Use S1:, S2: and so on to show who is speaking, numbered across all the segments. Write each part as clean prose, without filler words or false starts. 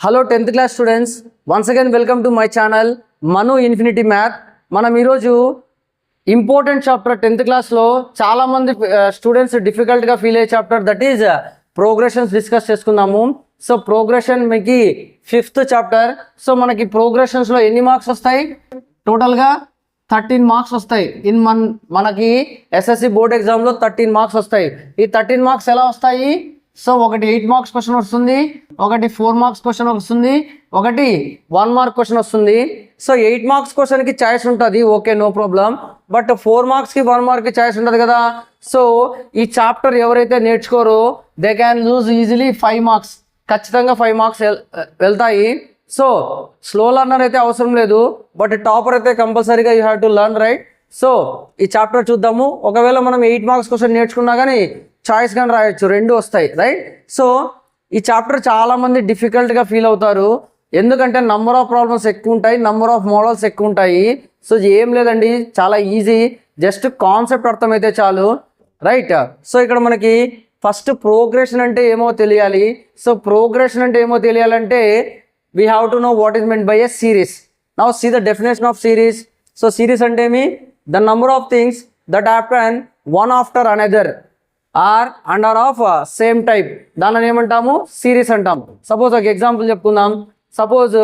S1: Hello 10th class students, once again welcome to my channel Manu infinity math. మనం ఈరోజు important chapter 10th క్లాస్లో చాలామంది students డిఫికల్ట్గా feel అయ్యే chapter, that is progressions discuss చేసుకుందాము. So progression మీకు 5th chapter. So మనకి ప్రోగ్రెషన్స్లో ఎన్ని మార్క్స్ వస్తాయి? టోటల్గా 13 మార్క్స్ వస్తాయి. మనకి ఎస్ఎస్సి బోర్డ్ ఎగ్జామ్లో 13 మార్క్స్ వస్తాయి. ఈ 13 మార్క్స్ ఎలా వస్తాయి? సో ఒకటి 8 మార్క్స్ క్వశ్చన్ వస్తుంది, ఒకటి 4 మార్క్స్ క్వశ్చన్ వస్తుంది, ఒకటి 1 మార్క్ క్వశ్చన్ వస్తుంది. సో 8 మార్క్స్ క్వశ్చన్కి ఛాయిస్ ఉంటుంది, ఓకే, నో ప్రాబ్లం. బట్ 4 మార్క్స్కి 1 మార్క్కి ఛాయిస్ ఉంటుంది కదా. సో ఈ చాప్టర్ ఎవరైతే నేర్చుకోరో they can lose easily 5 marks. ఖచ్చితంగా 5 మార్క్స్ వెళ్తాయి. సో స్లో లర్నర్ అయితే అవసరం లేదు, బట్ టాపర్ అయితే కంపల్సరీగా you have to learn, right? So ఈ చాప్టర్ చూద్దాము. ఒకవేళ మనం 8 మార్క్స్ క్వశ్చన్ నేర్చుకున్నా కానీ చాయిస్ కానీ రాయొచ్చు, రెండు వస్తాయి, రైట్? సో ఈ చాప్టర్ చాలామంది డిఫికల్ట్గా ఫీల్ అవుతారు, ఎందుకంటే నంబర్ ఆఫ్ ప్రాబ్లమ్స్ ఎక్కువ ఉంటాయి, నంబర్ ఆఫ్ మోడల్స్ ఎక్కువ ఉంటాయి. సో ఏం లేదండి, చాలా ఈజీ, జస్ట్ కాన్సెప్ట్ అర్థమైతే చాలు, రైట్? సో ఇక్కడ మనకి ఫస్ట్ ప్రోగ్రెషన్ అంటే ఏమో తెలియాలి. సో ప్రోగ్రెషన్ అంటే ఏమో తెలియాలంటే we have to know what is meant by a series. Now see the definition of series. So series అంటే ఏమి? The number of things that happen one after another or under of same type, దానిని ఏమంటాము? Series అంటాం. Suppose ఒక example చెప్పుకుందాం. Suppose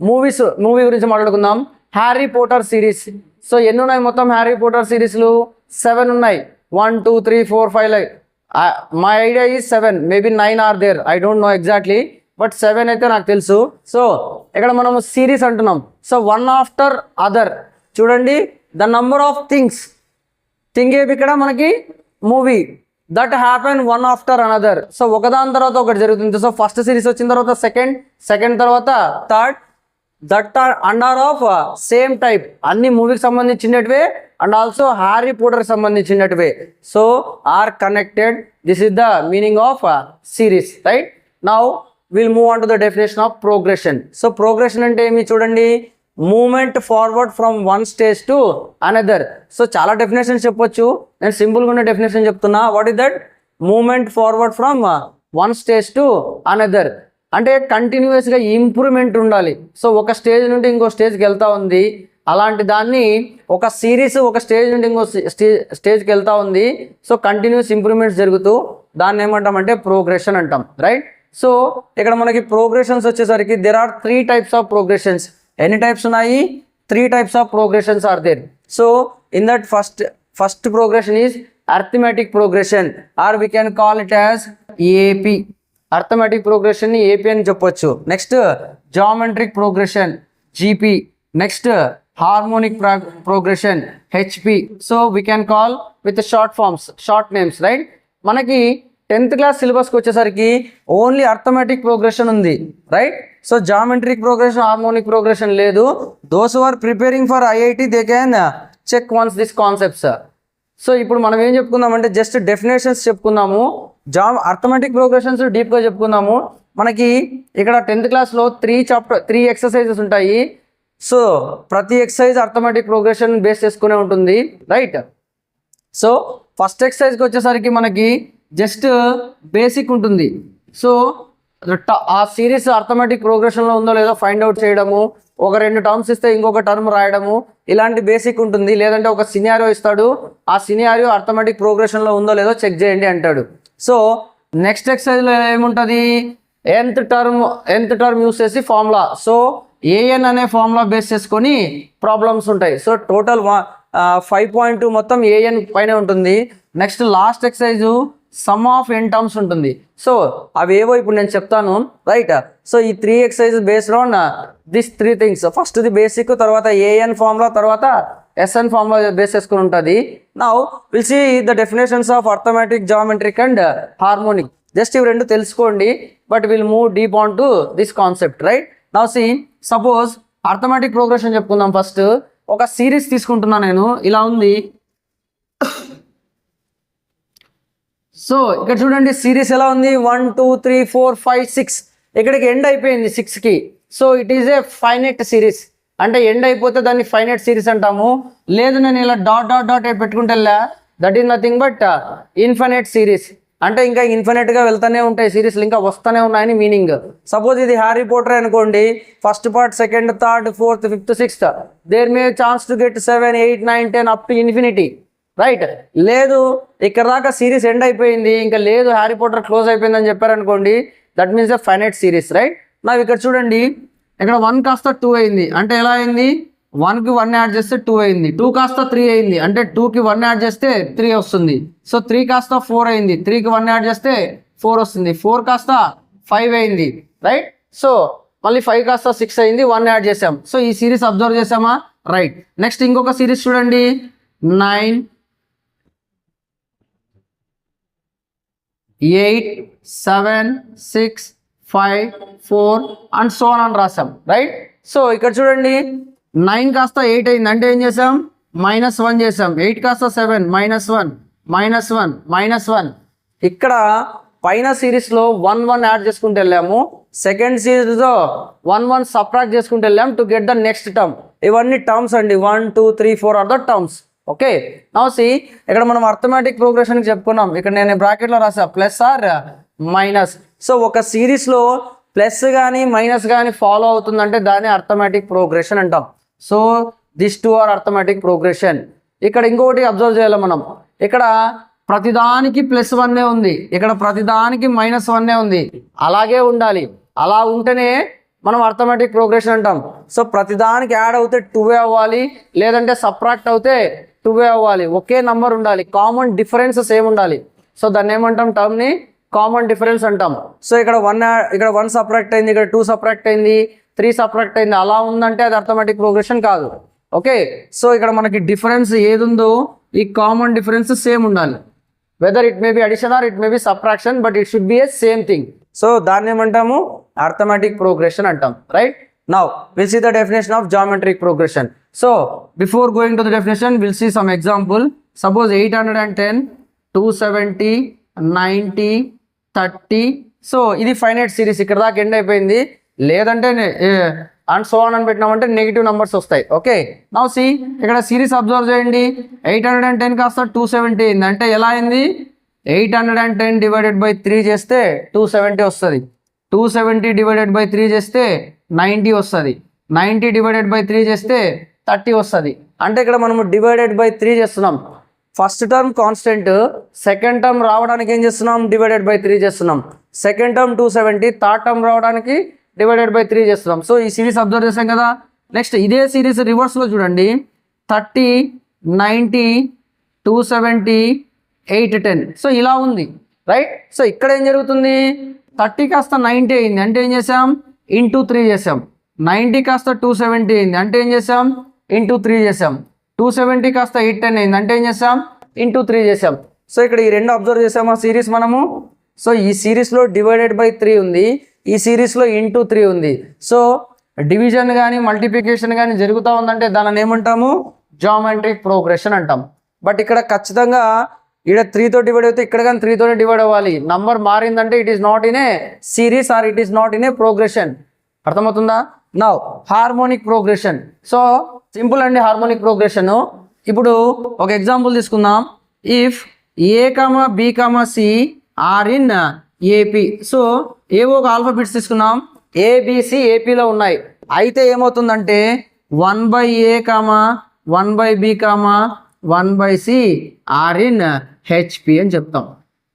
S1: movie గురించి మాట్లాడుకుందాం. Harry Potter series. So ఎన్ని ఉన్నాయి మొత్తం హ్యారీ పోటర్ సిరీస్లు? 7 ఉన్నాయి. 1 2 3 4 5 my idea is 7, maybe 9 are there, I don't know exactly, but 7 అయితే నాకు తెలుసు. సో ఇక్కడ మనం సిరీస్ అంటున్నాం. సో వన్ ఆఫ్టర్ అదర్, చూడండి, the number of things, thing ఏమి ఇక్కడ మనకి? Movie, that happen one after another. So ఒకదాని తర్వాత ఒకటి జరుగుతుంది. సో ఫస్ట్ సిరీస్ వచ్చిన తర్వాత సెకండ్ తర్వాత third, that are under of same type, అన్ని మూవీకి సంబంధించినటువే అండ్ ఆల్సో హ్యారీ పోటర్కి సంబంధించినటువే. So are connected, this is the meaning of series, right? Now will move on to the definition of progression. So progression అంటే ఏమి? చూడండి, moment forward from one stage to another. So చాలా definitions చెప్పొచ్చు, నేను సింపుల్గా ఉన్న డెఫినేషన్ చెప్తున్నా. What is that? Moment forward from one stage to another అంటే కంటిన్యూస్గా ఇంప్రూవ్మెంట్ ఉండాలి. సో ఒక స్టేజ్ నుండి ఇంకో స్టేజ్కి వెళ్తూ ఉంది, అలాంటి దాన్ని ఒక సిరీస్ ఒక స్టేజ్ నుండి ఇంకో స్టేజ్కి వెళ్తూ ఉంది. సో కంటిన్యూస్ ఇంప్రూవ్మెంట్స్ జరుగుతూ దాన్ని ఏమంటామంటే ప్రోగ్రెషన్ అంటాం, రైట్? సో ఇక్కడ మనకి ప్రోగ్రెషన్స్ వచ్చేసరికి there are 3 types of progressions. ఎన్ని టైప్స్ ఉన్నాయి? 3 types of progressions are there. So in that first progression is arithmetic progression, or we can call it as AP. Arithmetic progression ని AP అని చెప్పొచ్చు. Next geometric progression, GP. Next harmonic progression, HP. So we can call with short names, right? మనకి 10th class సిలబస్కి వచ్చేసరికి only arithmetic progression ఉంది, right? So geometric progression, harmonic progression లేదు. Those who are preparing for IIT they can check once this concepts. So ఇప్పుడు మనం ఏం చెప్పుకుందామంటే just definitions చెప్పుకుందాము, అర్థమెటిక్ ప్రోగ్రెషన్స్ డీప్గా చెప్పుకుందాము. మనకి ఇక్కడ 10th క్లాస్లో 3 ఎక్సర్సైజెస్ ఉంటాయి. సో ప్రతి ఎక్సర్సైజ్ అర్థమెటిక్ ప్రోగ్రెషన్ బేస్ చేసుకునే ఉంటుంది, రైట్? సో ఫస్ట్ ఎక్సర్సైజ్కి వచ్చేసరికి మనకి జస్ట్ బేసిక్ ఉంటుంది. సో ఆ సిరీస్ అర్థమెటిక్ ప్రోగ్రెషన్లో ఉందో లేదో ఫైండ్ అవుట్ చేయడము, ఒక 2 టర్మ్స్ ఇస్తే ఇంకొక టర్మ్ రాయడము, ఇలాంటి బేసిక్ ఉంటుంది. లేదంటే ఒక సినారియో ఇస్తాడు, ఆ సినారియో అర్థమెటిక్ ప్రోగ్రెషన్లో ఉందో లేదో చెక్ చేయండి అంటాడు. సో నెక్స్ట్ ఎక్సర్సైజ్లో ఏముంటుంది? nth టర్మ్ యూస్ చేసి ఫార్ములా. సో ఏఎన్ అనే ఫార్ములా బేస్ చేసుకొని ప్రాబ్లమ్స్ ఉంటాయి. సో టోటల్ 5.2 మొత్తం ఏఎన్ పైన ఉంటుంది. Next last exercise sum of n terms ఉంటుంది. సో అవేవో ఇప్పుడు నేను చెప్తాను, రైట్? సో ఈ 3 exercises based on this 3 things. First the basic, తర్వాత ఏఎన్ ఫార్ములా, తర్వాత ఎస్ఎన్ ఫార్ములా బేస్ చేసుకుని ఉంటుంది. Now will see the definitions of arithmetic, geometric and harmonic. Just ఇవి 2 తెలుసుకోండి, but will move deep on to this concept, right? Now see, suppose arithmetic progression చెప్పుకుందాం. First ఒక series తీసుకుంటున్నా నేను, ఇలా ఉంది. సో ఇక్కడ చూడండి సిరీస్ ఎలా ఉంది? 1 2 3 4 5 6, ఇక్కడికి ఎండ్ అయిపోయింది 6కి. So it is a finite series. అంటే ఎండ్ అయిపోతే దాన్ని ఫైనైట్ సిరీస్ అంటాము. లేదు నేను ఇలా డాట్ పెట్టుకుంటే that is nothing but infinite series. అంటే ఇంకా ఇన్ఫినిట్గా వెళ్తూనే ఉంటాయి సిరీస్లు, ఇంకా వస్తూనే ఉన్నాయని మీనింగ్. సపోజ్ ఇది హ్యారీ పోటర్ అనుకోండి, first part, second, third, fourth, fifth, sixth, there may chance to get 7, 8, 9, 10 up to infinity, right? లేదు ఇక్కడ దాకా సిరీస్ ఎండ్ అయిపోయింది, ఇంకా లేదు హ్యారీ పోటర్ క్లోజ్ అయిపోయిందని చెప్పారనుకోండి, that means a finite series, right? నాకు ఇక్కడ చూడండి, ఇక్కడ 1 కాస్త 2 అయింది, అంటే ఎలా అయింది? 1కి 1 యాడ్ చేస్తే 2 అయింది. 2 కాస్త 3 అయింది, అంటే 2కి 1 యాడ్ చేస్తే 3 వస్తుంది. సో 3 కాస్త 4 అయింది, 3కి 1 యాడ్ చేస్తే 4 వస్తుంది. 4 కాస్త 5 అయింది, రైట్? సో మళ్ళీ 5 కాస్త 6 అయింది, 1 యాడ్ చేసాం. సో ఈ సిరీస్ అబ్జర్వ్ చేసామా? రైట్. నెక్స్ట్ ఇంకొక సిరీస్ చూడండి, 9, 8, 7, 6, 5, 4 అండ్ సో ఆన్ అని రాసాం, రైట్? సో ఇక్కడ చూడండి, 9 కాస్త 8 అయింది, అంటే ఏం చేసాం? -1 చేసాం. 8 కాస్త 7, -1, -1, -1. ఇక్కడ పైన సిరీస్లో 1, 1 యాడ్ చేసుకుంటూ వెళ్ళాము, సెకండ్ సిరీస్లో 1, 1 సబ్ట్రాక్ట్ చేసుకుంటూ వెళ్ళాం to get the next term. ఇవన్నీ టర్మ్స్ అండి, 1, 2, 3, 4 are the terms. Okay, now see ఇక్కడ మనం అర్థమెటిక్ ప్రోగ్రెషన్కి చెప్పుకున్నాం. ఇక్కడ నేను బ్రాకెట్లో రాసా ప్లస్ ఆర్ మైనస్. సో ఒక సిరీస్లో ప్లస్ కానీ మైనస్ కానీ ఫాలో అవుతుందంటే దాన్ని అర్థమెటిక్ ప్రోగ్రెషన్ అంటాం. So this two are arithmetic progression. ఇక్కడ ఇంకొకటి అబ్జర్వ్ చేయాలి మనం, ఇక్కడ ప్రతిదానికి +1 ఉంది, ఇక్కడ ప్రతిదానికి -1 ఉంది. అలాగే ఉండాలి, అలా ఉంటేనే మనం అర్థమెటిక్ ప్రోగ్రెషన్ అంటాం. సో ప్రతిదానికి యాడ్ అవుతే 2 అవ్వాలి, లేదంటే సబ్ట్రాక్ట్ అవుతే 2 అవ్వాలి. ఒకే నంబర్ ఉండాలి, కామన్ డిఫరెన్స్ సేమ్ ఉండాలి. సో దాన్ని ఏమంటాం? టర్మ్ని కామన్ డిఫరెన్స్ అంటాం. సో ఇక్కడ 1 సబ్ట్రాక్ట్ అయింది, ఇక్కడ 2 సబ్ట్రాక్ట్ అయింది, 3 సబ్ట్రాక్ట్ అయింది, అలా ఉందంటే అది అర్థమెటిక్ ప్రోగ్రెషన్ కాదు. ఓకే, సో ఇక్కడ మనకి డిఫరెన్స్ ఏది ఉందో ఈ కామన్ డిఫరెన్స్ సేమ్ ఉండాలి. Whether it may be addition or it may be subtraction, but it should be a same thing. So దాన్ని ఏమంటాము? అర్థమెటిక్ ప్రోగ్రెషన్ అంటాం, right? Now will see the definition of geometric progression. So before going to the definition will see some example. Suppose 810, 270, 90, 30. So ఇది finite series, ఇక్కడ దాకా end అయిపోయింది. లేదంటే and so అని పెట్టినామంటే negative numbers వస్తాయి. ఓకే, నౌ సి ఇక్కడ series observe చేయండి, 810 కాస్త 270 అయింది, అంటే ఎలా అయింది? 810 డివైడెడ్ బై 3 చేస్తే 270 వస్తుంది. 270 డివైడెడ్ బై 3 చేస్తే 90 వస్తుంది. 90 డివైడెడ్ బై 3 చేస్తే 30 వస్తుంది. అంటే ఇక్కడ మనము డివైడెడ్ బై 3 చేస్తున్నాం. First term constant, second term రావడానికి ఏం చేస్తున్నాం? డివైడెడ్ బై 3 చేస్తున్నాం. సెకండ్ టర్మ్ 270, థర్డ్ టర్మ్ రావడానికి డివైడెడ్ బై 3 చేస్తున్నాం. సో ఈ సిరీస్ అబ్జర్వ్ చేసాం కదా. నెక్స్ట్ ఇదే సిరీస్ రివర్స్లో చూడండి, 30, 90, 270, 810. సో ఇలా ఉంది, రైట్? సో ఇక్కడ ఏం జరుగుతుంది? 30 కాస్త 90 అయింది, అంటే ఏం చేసాం? ఇంటూ 3 చేసాం. 90 కాస్త 270 అయింది, అంటే ఏం చేసాం? ఇంటూ 3 చేసాం. 270 కాస్త 810 అయింది, అంటే ఏం చేసాం? ఇంటూ 3 చేసాం. సో ఇక్కడ ఈ రెండు అబ్జర్వ్ చేసామా సిరీస్ మనము? సో ఈ సిరీస్లో డివైడెడ్ బై 3 ఉంది, ఈ సిరీస్లో ఇంటూ 3 ఉంది. సో డివిజన్ కానీ మల్టిప్లికేషన్ కానీ జరుగుతూ ఉందంటే దానిని ఏమంటాము? జామెట్రిక్ ప్రోగ్రెషన్ అంటాం. బట్ ఇక్కడ ఖచ్చితంగా ఇక్కడ 3తో డివైడ్ అయితే ఇక్కడ కానీ 3తోనే డివైడ్ అవ్వాలి. నంబర్ మారిందంటే it is not in a series or it is not in a progression. అర్థమవుతుందా? Now harmonic progression. So simple అండి హార్మోనిక్ ప్రోగ్రెషన్. ఇప్పుడు ఒక ఎగ్జాంపుల్ తీసుకుందాం. If A comma B comma C are in AP. So ఏవో ఒక alphabets తీసుకున్నాం, ABC ఏపీలో ఉన్నాయి. అయితే ఏమవుతుందంటే 1/a comma 1/b comma 1/c are in HP అని చెప్తాం.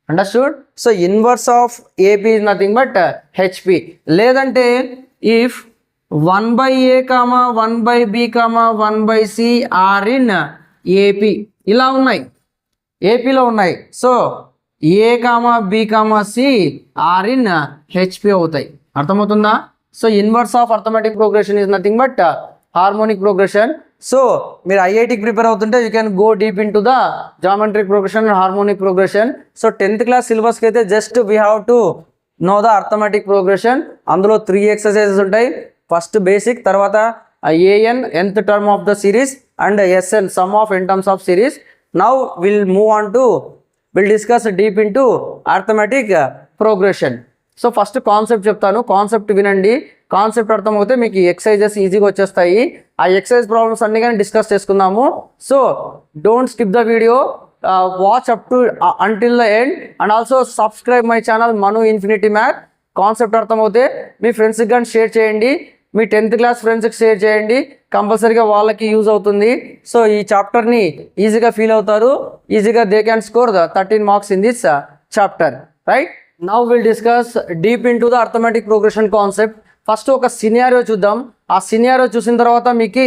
S1: Understood? So inverse of AP is nothing but HP. లేదంటే if 1/a comma 1/b comma 1/c are in AP, ఇలా ఉన్నాయి, ఏపీలో ఉన్నాయి. So A comma B comma C are in HP అవుతాయి. అర్థమవుతుందా? So inverse of arithmetic progression is nothing but harmonic progression. So మీరు ఐఐటికి prepare అవుతుంటే you can go deep into the geometric progression and harmonic progression. So 10th class సిలబస్కి అయితే just we have to know the arithmetic progression. అందులో 3 exercises ఉంటాయి. First basic, తర్వాత AN nth term of the series and SN sum of n terms of series. Now will move on to will discuss deep into arithmetic progression. So first concept చెప్తాను, concept వినండి. Concept అర్థమవుతే మీకు exercises ఈజీగా వచ్చేస్తాయి. ఆ exercise problems అన్ని కానీ discuss చేసుకుందాము. So don't skip the video, watch up to until the end and also subscribe my channel Manu infinity math. Concept అర్థమవుతే మీ ఫ్రెండ్స్కి కానీ షేర్ చేయండి, మీ 10th క్లాస్ ఫ్రెండ్స్కి షేర్ చేయండి, కంపల్సరీగా వాళ్ళకి యూజ్ అవుతుంది. సో ఈ చాప్టర్ని ఈజీగా ఫీల్ అవుతారు, ఈజీగా they can score the 13 marks in this chapter, right? Now will discuss deep into the arithmetic progression concept. First ఒక సినారియో చూద్దాం. ఆ సినారియో చూసిన తర్వాత మీకు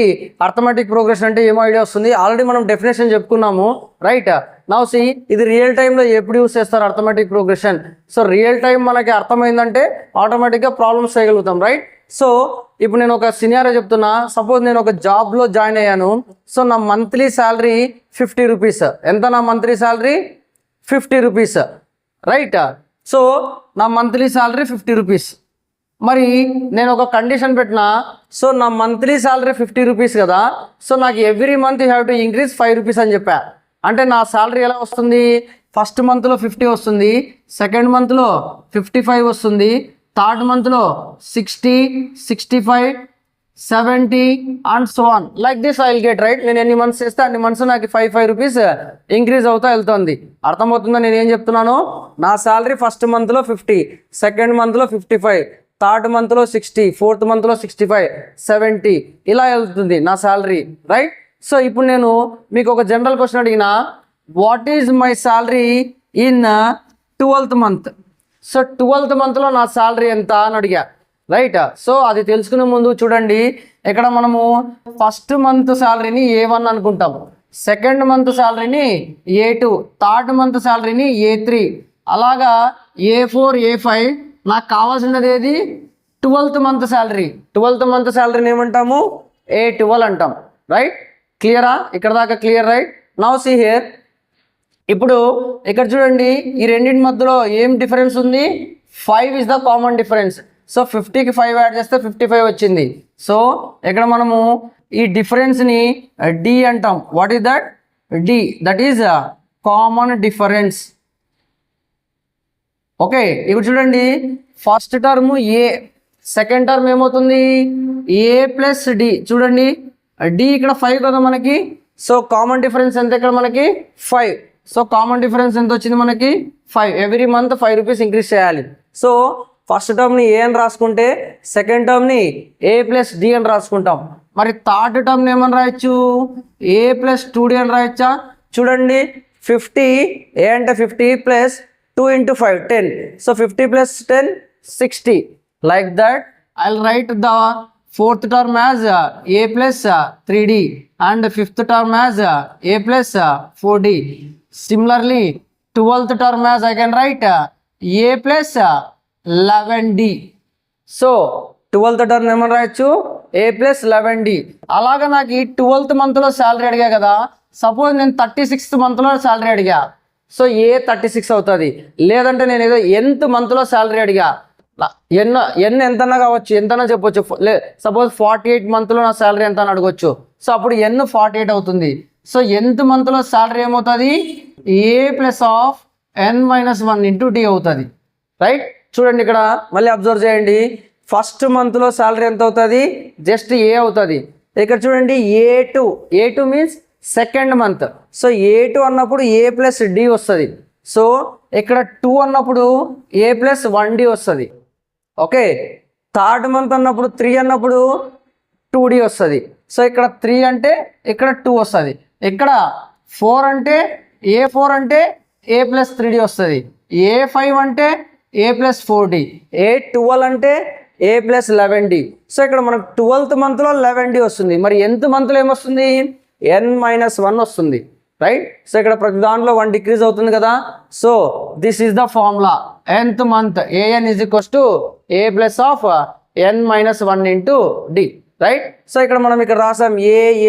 S1: అర్థమెటిక్ ప్రోగ్రెషన్ అంటే ఏమో ఐడియా వస్తుంది. ఆల్రెడీ మనం డెఫినేషన్ చెప్పుకున్నాము, రైట్? నౌ సి ఇది రియల్ టైంలో ఎప్పుడు యూస్ చేస్తారు arithmetic progression. So real time మనకి అర్థమైందంటే ఆటోమేటిక్గా ప్రాబ్లమ్స్ చేయగలుగుతాం, రైట్? సో ఇప్పుడు నేను ఒక సినారియో చెప్తున్నా. సపోజ్ నేను ఒక జాబ్లో జాయిన్ అయ్యాను. సో నా మంత్లీ శాలరీ 50 రూపీస్. ఎంత నా monthly salary? 50 rupees, right? So నా మంత్లీ శాలరీ 50 రూపీస్. మరి నేను ఒక కండిషన్ పెట్టినా, సో నా మంత్లీ శాలరీ 50 రూపీస్ కదా, సో నాకు every month you have to increase 5 rupees అని చెప్పా. అంటే నా శాలరీ ఎలా వస్తుంది? ఫస్ట్ మంత్లో 50 వస్తుంది, సెకండ్ మంత్లో 55 వస్తుంది, థర్డ్ మంత్లో 60, 65, 70 and so on like this I will get, right? నేను ఎన్ని మంత్స్ చేస్తే అన్ని మంత్స్ నాకు 5 రూపీస్ ఇంక్రీజ్ అవుతా వెళ్తుంది. అర్థమవుతుందా నేను ఏం చెప్తున్నాను? నా శాలరీ ఫస్ట్ మంత్లో 50, సెకండ్ మంత్లో 55, థర్డ్ మంత్లో 60, ఫోర్త్ మంత్లో 65, 70 ఇలా వెళ్తుంది నా శాలరీ, రైట్? సో ఇప్పుడు నేను మీకు ఒక జనరల్ క్వశ్చన్ అడిగినా, what is my salary in 12th month? So 12th మంత్లో నా శాలరీ ఎంత అని అడిగా, రైట్? సో అది తెలుసుకునే ముందు చూడండి, ఇక్కడ మనము ఫస్ట్ మంత్ శాలరీని A1 అనుకుంటాము, సెకండ్ మంత్ శాలరీని A2, థర్డ్ మంత్ శాలరీని A3, అలాగా A4, A5. నాకు కావాల్సినది ఏది? 12th month salary. 12th month శాలరీని ఏమంటాము? A12 అంటాం, రైట్? క్లియరా? ఇక్కడ దాకా clear, right? Now see here. ఇప్పుడు ఇక్కడ చూడండి, ఈ రెండింటి మధ్యలో ఏం డిఫరెన్స్ ఉంది? 5 is the common difference. So 50కి 5 యాడ్ చేస్తే 55 వచ్చింది. సో ఇక్కడ మనము ఈ డిఫరెన్స్ని D అంటాం. What is that? D, that is common difference. Okay, ఇప్పుడు చూడండి, first term A, second term ఏమవుతుంది? A plus D. చూడండి, D ఇక్కడ 5 కదా మనకి. సో కామన్ డిఫరెన్స్ ఎంత ఇక్కడ మనకి? 5. సో కామన్ డిఫరెన్స్ ఎంత వచ్చింది మనకి? 5. ఎవ్రీ మంత్ 5 రూపీస్ ఇంక్రీజ్ చేయాలి. సో ఫస్ట్ టర్మ్ని A అని రాసుకుంటే సెకండ్ టర్మ్ని A ప్లస్ D అని రాసుకుంటాం. మరి థర్డ్ టర్మ్ని ఏమని రాయొచ్చు? A ప్లస్ 2D అని రాయొచ్చా? చూడండి, 50 A అంటే 50 plus 2 into 5, 10. So 50 plus 10, 60. Like that, I'll write the fourth term as A plus 3D and fifth term as A plus 4D. Similarly, 12th term as I can write A plus 11D. So 12th term ఏమని రాయొచ్చు? A plus 11D. అలాగా నాకు ఈ 12th మంత్లో salary అడిగా కదా. Suppose నేను 36th మంత్లో శాలరీ అడిగా, సో A36 అవుతుంది. లేదంటే నేను ఏదో nth మంత్లో శాలరీ అడిగా, ఎన్ ఎంతన్నా కావచ్చు, ఎంతన్నా చెప్పొచ్చు. సపోజ్ 48 మంత్లో నా శాలరీ ఎంత అని అడగొచ్చు. సో అప్పుడు N 48 అవుతుంది. సో nth మంత్లో శాలరీ ఏమవుతుంది? A plus of N-1 into D అవుతుంది, రైట్? చూడండి, ఇక్కడ మళ్ళీ అబ్జర్వ్ చేయండి. ఫస్ట్ మంత్లో శాలరీ ఎంత అవుతుంది? జస్ట్ A అవుతుంది. ఇక్కడ చూడండి, A2 means second month. So A2 అన్నప్పుడు A ప్లస్ D వస్తుంది. సో ఇక్కడ 2 అన్నప్పుడు A ప్లస్ 1D వస్తుంది. ఓకే, థర్డ్ మంత్ అన్నప్పుడు 3 అన్నప్పుడు 2D వస్తుంది. సో ఇక్కడ 3 అంటే ఇక్కడ 2 వస్తుంది. ఇక్కడ 4 అంటే A4 అంటే A ప్లస్ 3D వస్తుంది. A5 అంటే A ప్లస్ 4D. A12 అంటే A ప్లస్ 11D. సో ఇక్కడ మనకు 12th మంత్లో 11D వస్తుంది. మరి nth మంత్లో ఏమొస్తుంది? N-1 వస్తుంది, రైట్? సో ఇక్కడ ప్రతి దాంట్లో 1 డిక్రీజ్ అవుతుంది కదా. So this is the formula. nth month AN is equals to A plus of N-1 into D, right? So ఇక్కడ మనం ఇక్కడ రాసాం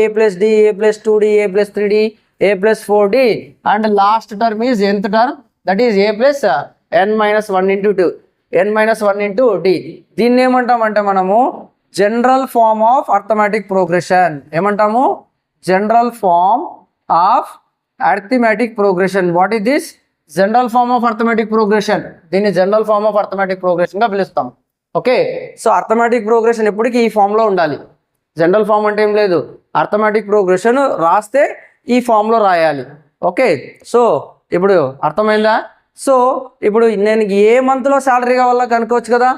S1: A plus D, A plus 2D, A plus 3D, A plus 4D and last term is nth term, that is A plus N-1 into 2, N-1 into D. దీన్ని ఏమంటామంటే మనము general form of arithmetic progression. ఏమంటాము? General form of arithmetic progression. What is this? General form of arithmetic progression. దీన్ని general form of arithmetic ప్రోగ్రెషన్గా పిలుస్తాం. Okay, so arithmetic progression ఎప్పటికీ ఈ ఫామ్లో ఉండాలి. జనరల్ ఫామ్ అంటే ఏం లేదు, అర్థమెటిక్ ప్రోగ్రెషన్ రాస్తే ఈ ఫామ్లో రాయాలి. ఓకే, సో ఇప్పుడు అర్థమైందా? సో ఇప్పుడు నేను ఏ మంత్లో శాలరీ కావాలో కనుక్కోవచ్చు కదా,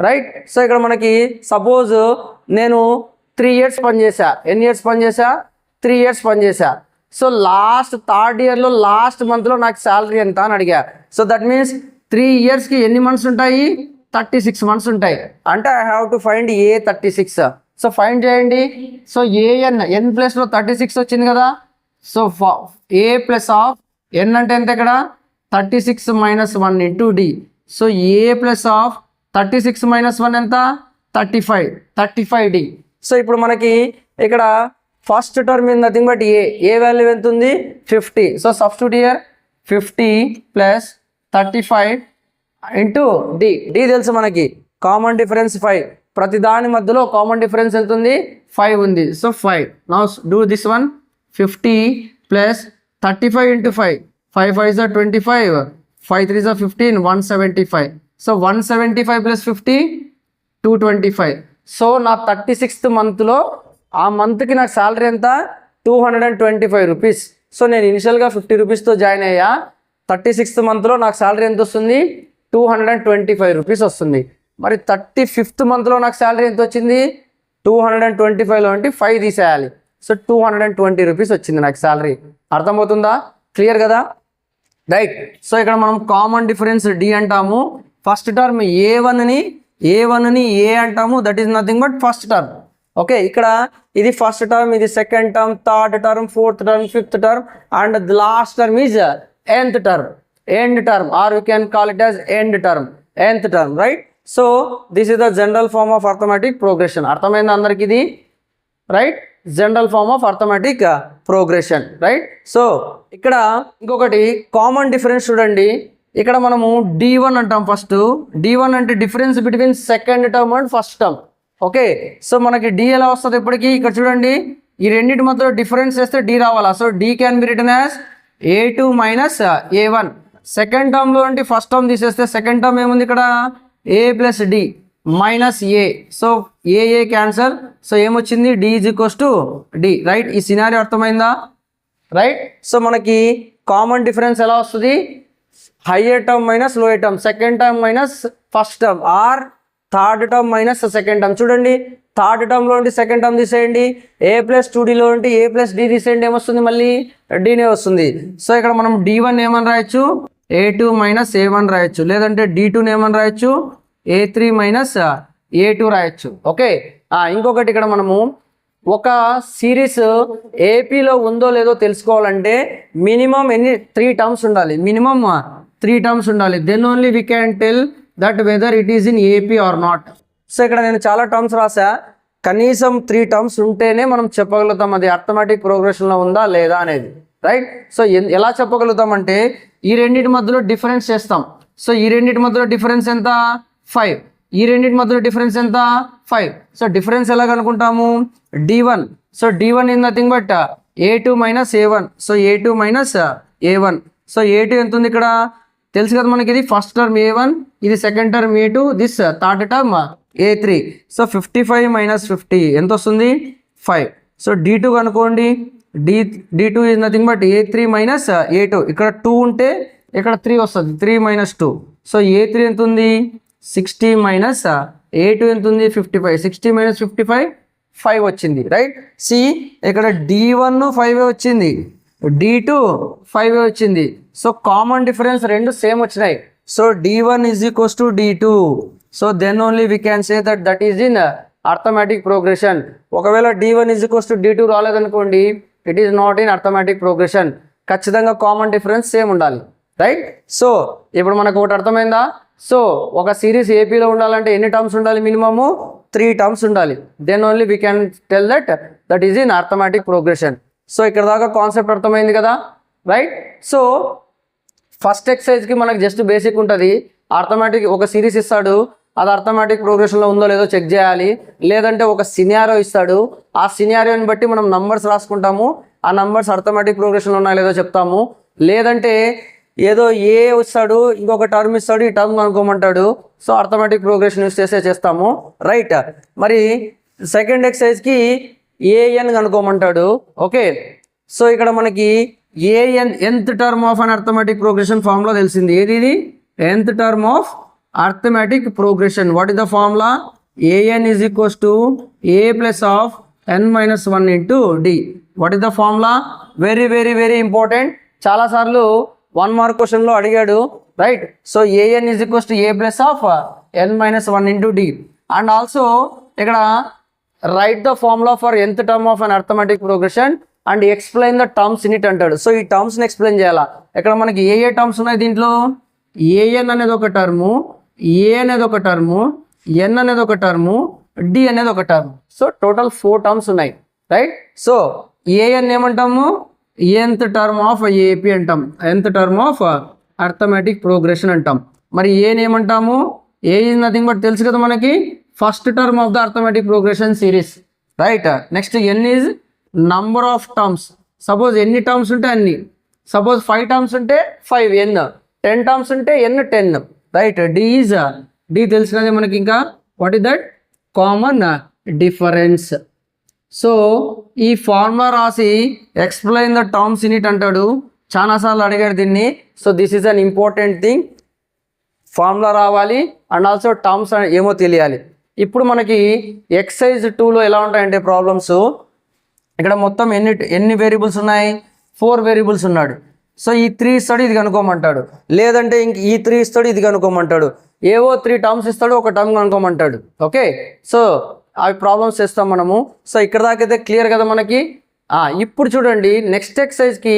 S1: రైట్? సో ఇక్కడ మనకి సపోజ్ నేను 3 years పనిచేసా. ఎన్ని ఇయర్స్ పనిచేసా? 3 years పనిచేసా. సో లాస్ట్ థర్డ్ ఇయర్లో లాస్ట్ మంత్లో నాకు శాలరీ ఎంత అని అడిగా. సో దట్ మీన్స్ 3 yearsకి ఎన్ని మంత్స్ ఉంటాయి? 36 months ఉంటాయి. అంటే I have to find A 36. So find చేయండి. సో ఎన్ ప్లేస్లో 36 వచ్చింది కదా. So A plus of N అంటే ఎంత ఇక్కడ? 36 - 1 into D. So A plus of 36 - 1 ఎంత? 35D. సో ఇప్పుడు మనకి ఇక్కడ first term in nothing but A value ఎంత ఉంది? 50. So substitute here 50 + 35 into D. తెలుసు మనకి, కామన్ డిఫరెన్స్ 5. ప్రతి దాని మధ్యలో కామన్ డిఫరెన్స్ ఎంత ఉంది? 5 ఉంది. So 5. Now do this one. 50 + 35 into 5. 5 5s are 25. 5 3s are 15. 175. So 175 + 50 225. So నా 36th మంత్లో ఆ మంత్కి నాకు శాలరీ ఎంత? 225 రూపీస్. సో నేను ఇనిషియల్గా 50 రూపీస్తో జాయిన్ అయ్యా. 36th మంత్లో నాకు శాలరీ ఎంత వస్తుంది? 225 రూపీస్ వస్తుంది. మరి 35th మంత్లో నాకు శాలరీ ఎంత వచ్చింది? 225లో అంటే 5 తీసేయాలి. సో 220 రూపీస్ వచ్చింది నాకు శాలరీ. అర్థమవుతుందా? క్లియర్ కదా, రైట్? సో ఇక్కడ మనం కామన్ డిఫరెన్స్ డి అంటాము. ఫస్ట్ టర్మ్ ఏ1ని ఏ అంటాము. That is nothing but first term. Okay, ఇక్కడ ఇది ఫస్ట్ టర్మ్, ఇది second term, third term, fourth term, fifth term, and the last term is nth term, end term, or you can call it as end term, nth term, right? So this is the general form of arithmetic progression. అర్థమైంది అందరికి ఇది, right? General form of arithmetic progression, right? So ఇక్కడ ఇంకొకటి common difference చూడండి. ఇక్కడ మనము D1 అంటాం. First D1 అంటే difference between second term and first term. Okay, so మనకి డి ఎలా వస్తుంది ఇప్పటికీ? ఇక్కడ చూడండి, ఈ రెండింటి మధ్యలో డిఫరెన్స్ వేస్తే డి రావాలా. So D can be written as A2 - A1. Second టర్మ్లో నుండి ఫస్ట్ టర్మ్ తీసేస్తే సెకండ్ టర్మ్ ఏముంది ఇక్కడ? A + D - A. So A cancel. So ఏమొచ్చింది? D = D, right? ఈ సినారియో అర్థమైందా, రైట్? సో మనకి కామన్ డిఫరెన్స్ ఎలా వస్తుంది? Higher term minus lower term, second term minus first term, or third term minus second term. చూడండి, third టర్మ్లో నుండి second term తీసేయండి. A + 2Dలో నుండి A + D తీసేయండి, ఏమొస్తుంది? మళ్ళీ డీనే వస్తుంది. సో ఇక్కడ మనం D1 ఏమని రాయొచ్చు? A2 - A1 రాయొచ్చు. లేదంటే D2 ఏమని రాయొచ్చు? A3 - A2 రాయొచ్చు. ఓకే, ఇంకొకటి ఇక్కడ మనము ఒక సిరీస్ ఏపీలో ఉందో లేదో తెలుసుకోవాలంటే మినిమం 3 టర్మ్స్ ఉండాలి. మినిమం 3 టర్మ్స్ ఉండాలి. Then only we can tell that whether it is in AP or not. So ఇక్కడ నేను చాలా టర్మ్స్ రాసా. కనీసం 3 టర్మ్స్ ఉంటేనే మనం చెప్పగలుగుతాం అది అర్థమెటిక్ ప్రోగ్రెషన్లో ఉందా లేదా అనేది, రైట్? సో ఎలా చెప్పగలుగుతామంటే ఈ రెండింటి మధ్యలో డిఫరెన్స్ చేస్తాం. సో ఈ రెండింటి మధ్యలో డిఫరెన్స్ ఎంత? 5. ఈ రెండింటి మధ్యలో డిఫరెన్స్ ఎంత? 5. సో డిఫరెన్స్ ఎలా కనుక్కుంటాము? D1. So D1 is nothing but A2 - A1. సో A2 - A1. సో A2 ఎంత ఉంది ఇక్కడ? తెలుసు కదా మనకి, ఇది ఫస్ట్ టర్మ్ A1, ఇది second term A2, this third term A3. So 55 - 50 ఎంత వస్తుంది? 5. సో D2 కనుక్కోండి. D2 is nothing but A3 - A2. ఇక్కడ 2 ఉంటే ఇక్కడ 3 వస్తుంది. 3 - 2. సో A3 ఎంత ఉంది? 60 - A2 ఎంత ఉంది? 55. 60 - 55 5 వచ్చింది, రైట్? సి ఇక్కడ D1 5 వచ్చింది, D2 5 వచ్చింది. సో కామన్ డిఫరెన్స్ రెండు సేమ్ వచ్చినాయి. So D1 = D2. So then only we can say that is in arithmetic progression. ఒకవేళ D1 = D2 రాలేదనుకోండి, it is not in arithmetic progression. ఖచ్చితంగా కామన్ డిఫరెన్స్ సేమ్ ఉండాలి, right? So ఇప్పుడు మనకు ఒకటి అర్థమైందా? సో ఒక సిరీస్ ఏపీలో ఉండాలంటే ఎన్ని టర్మ్స్ ఉండాలి? మినిమము 3 టర్మ్స్ ఉండాలి. Then only we can tell that is in arithmetic progression. So ఇక్కడ దాకా కాన్సెప్ట్ అర్థమైంది కదా, రైట్? సో ఫస్ట్ ఎక్సర్సైజ్కి మనకు జస్ట్ బేసిక్ ఉంటుంది. అర్థమెటిక్ ఒక సిరీస్ ఇస్తాడు, అది అర్థమెటిక్ ప్రోగ్రెషన్లో ఉందో లేదో చెక్ చేయాలి. లేదంటే ఒక సినారియో ఇస్తాడు, ఆ సినారియోని బట్టి మనం నంబర్స్ రాసుకుంటాము. ఆ నంబర్స్ అర్థమెటిక్ ప్రోగ్రెషన్లో ఉన్నాయో లేదో చెప్తాము. లేదంటే ఏదో ఏ ఇస్తాడు, ఇంకొక టర్మ్ ఇస్తాడు, ఈ టర్మ్ కనుక్కోమంటాడు. సో అర్థమెటిక్ ప్రోగ్రెషన్ యూస్ చేస్తాము, రైట్? మరి సెకండ్ ఎక్సర్సైజ్కి ఏఎన్ కనుక్కోమంటాడు. ఓకే, సో ఇక్కడ మనకి A N nth term of an arithmetic progression formula తెలిసింది. ఏది ఇది? nth term of arithmetic progression. What is the formula? an is equals to a plus of n minus 1 into d. What is the formula? Very very very important. చాలాసార్లు 1 mark క్వశ్చన్లో అడిగాడు, right? So an is equals to a plus of n minus 1 into d. And also ఇక్కడ write the formula for nth term of an arithmetic progression and explain the terms in it అంటాడు. So ఈ టర్మ్స్ని explain చేయాలా? ఇక్కడ మనకి ఏ terms ఉన్నాయి దీంట్లో? AN అనేది ఒక టర్ము, ఏ అనేది ఒక టర్ము, ఎన్ అనేది ఒక టర్ము, డి అనేది ఒక టర్మ్. సో టోటల్ 4 టర్మ్స్ ఉన్నాయి, రైట్? సో ఏఎన్ ఏమంటాము? nth టర్మ్ ఆఫ్ ఏపీ అంటాం, nth term of arithmetic progression అంటాం. మరి ఏని ఏమంటాము? ఏ ఈజ్ నథింగ్ బట్ తెలుసు కదా మనకి, first term of the arithmetic progression series, right? Next N is number of terms. Suppose ఎన్ని టర్మ్స్ ఉంటే అన్ని. సపోజ్ 5 టర్మ్స్ ఉంటే 5 ఎన్, 10 టర్మ్స్ ఉంటే ఎన్ 10, రైట్? డి ఈజ్ డి తెలుసు కదా మనకి. ఇంకా what is that? Common difference. So ఈ ఫార్ములా రాసి explain the terms in it అంటాడు. చాలాసార్లు అడిగాడు దీన్ని. So this is an important thing. Formula రావాలి అండ్ ఆల్సో టర్మ్స్ ఏమో తెలియాలి. ఇప్పుడు మనకి ఎక్సైజ్ 2లో ఎలా ఉంటాయంటే ప్రాబ్లమ్స్, ఇక్కడ మొత్తం ఎన్ని వేరియబుల్స్ ఉన్నాయి? 4 వేరియబుల్స్ ఉన్నాడు. సో ఈ 3 ఇస్తాడు, ఇది కనుక్కోమంటాడు. లేదంటే ఇంక ఈ 3 ఇస్తాడు, ఇది కనుక్కోమంటాడు. ఏవో 3 టర్మ్స్ ఇస్తాడు, ఒక టర్మ్ కనుక్కోమంటాడు. ఓకే, సో అవి ప్రాబ్లమ్స్ చేస్తాం మనము. సో ఇక్కడ దాకైతే క్లియర్ కదా మనకి. ఇప్పుడు చూడండి నెక్స్ట్ ఎక్సైజ్కి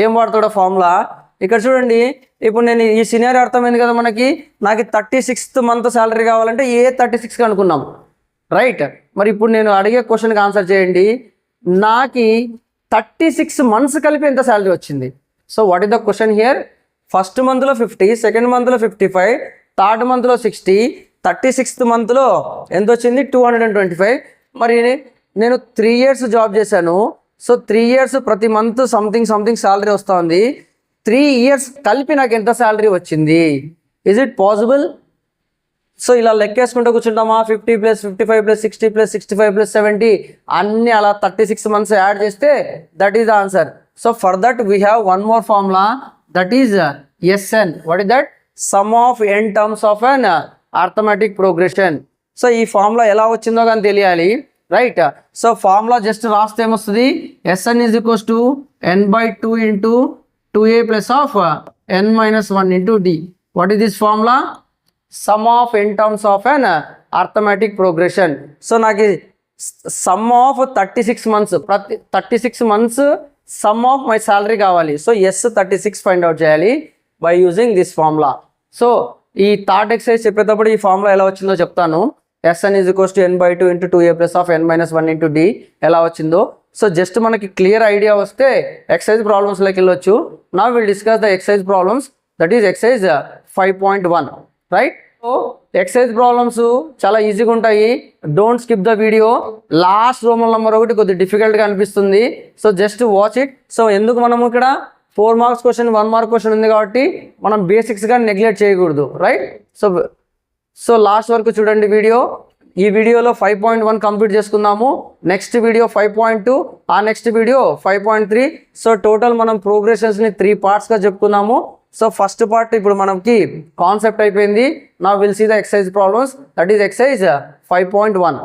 S1: ఏం వాడతాడో ఫార్ములా. ఇక్కడ చూడండి, ఇప్పుడు నేను ఈ సినియర్ అర్థమైంది కదా మనకి. నాకు 36th మంత్ శాలరీ కావాలంటే ఏ 36 అనుకున్నాం, రైట్? మరి ఇప్పుడు నేను అడిగే క్వశ్చన్కి ఆన్సర్ చేయండి. నాకు 36 మంత్స్ కలిపి ఎంత శాలరీ వచ్చింది? So what is the question here? First మంత్లో 50, సెకండ్ మంత్లో 55, థర్డ్ మంత్లో 60, 36th మంత్లో ఎంత వచ్చింది? 225. మరి నేను 3 years జాబ్ చేశాను. సో 3 years ప్రతి మంత్ సంథింగ్ శాలరీ వస్తూ ఉంది. 3 years కలిపి నాకు ఎంత శాలరీ వచ్చింది? Is it possible? సో ఇలా లెక్కేసుకుంటూ కూర్చుంటామా? 50 + 55 + 60 + 65 + 70 అన్నీ అలా 36 months యాడ్ చేస్తే that is the answer. So for that we have one more formula, that is S N. What is that? Sum of N terms of an arithmetic progression. So ఈ formula ఎలా వచ్చిందో కానీ తెలియాలి, right? So formula just రాస్తే ఏమొస్తుంది? S N is equals to n/2 into 2a plus of n minus 1 into d. What is this formula? Sum of n terms of an arithmetic progression. So నాకు sum of 36 months, 36 months sum of my salary కావాలి. So S 36 find out చేయాలి by using this formula. So ఈ third exercise చెప్పేటప్పుడు ఈ formula ఎలా వచ్చిందో చెప్తాను. S N is equals to n/2 into 2a plus of n minus 1 into d ఎలా వచ్చిందో. సో జస్ట్ మనకి క్లియర్ ఐడియా వస్తే ఎక్సైజ్ ప్రాబ్లమ్స్లోకి వెళ్ళొచ్చు. నా will discuss the exercise problems, that is exercise 5.1, right? So exercise problems చాలా ఈజీగా ఉంటాయి. Don't skip the video. Last Roman number ఒకటి కొద్దిగా డిఫికల్ట్గా అనిపిస్తుంది. So just watch it. So ఎందుకు మనము ఇక్కడ 4 marks క్వశ్చన్ 1 mark క్వశ్చన్ ఉంది కాబట్టి మనం బేసిక్స్గా నెగ్లెక్ట్ చేయకూడదు, రైట్? సో లాస్ట్ వరకు చూడండి వీడియో. ఈ వీడియోలో 5.1 కంప్లీట్ చేసుకుందాము. నెక్స్ట్ వీడియో 5.2, ఆ నెక్స్ట్ వీడియో 5.3. సో టోటల్ మనం ప్రోగ్రెషన్స్ని 3 partsగా చెప్పుకుందాము. సో ఫస్ట్ పార్ట్ ఇప్పుడు మనకి కాన్సెప్ట్ అయిపోయింది. Now will see the exercise problems, that is exercise 5.1.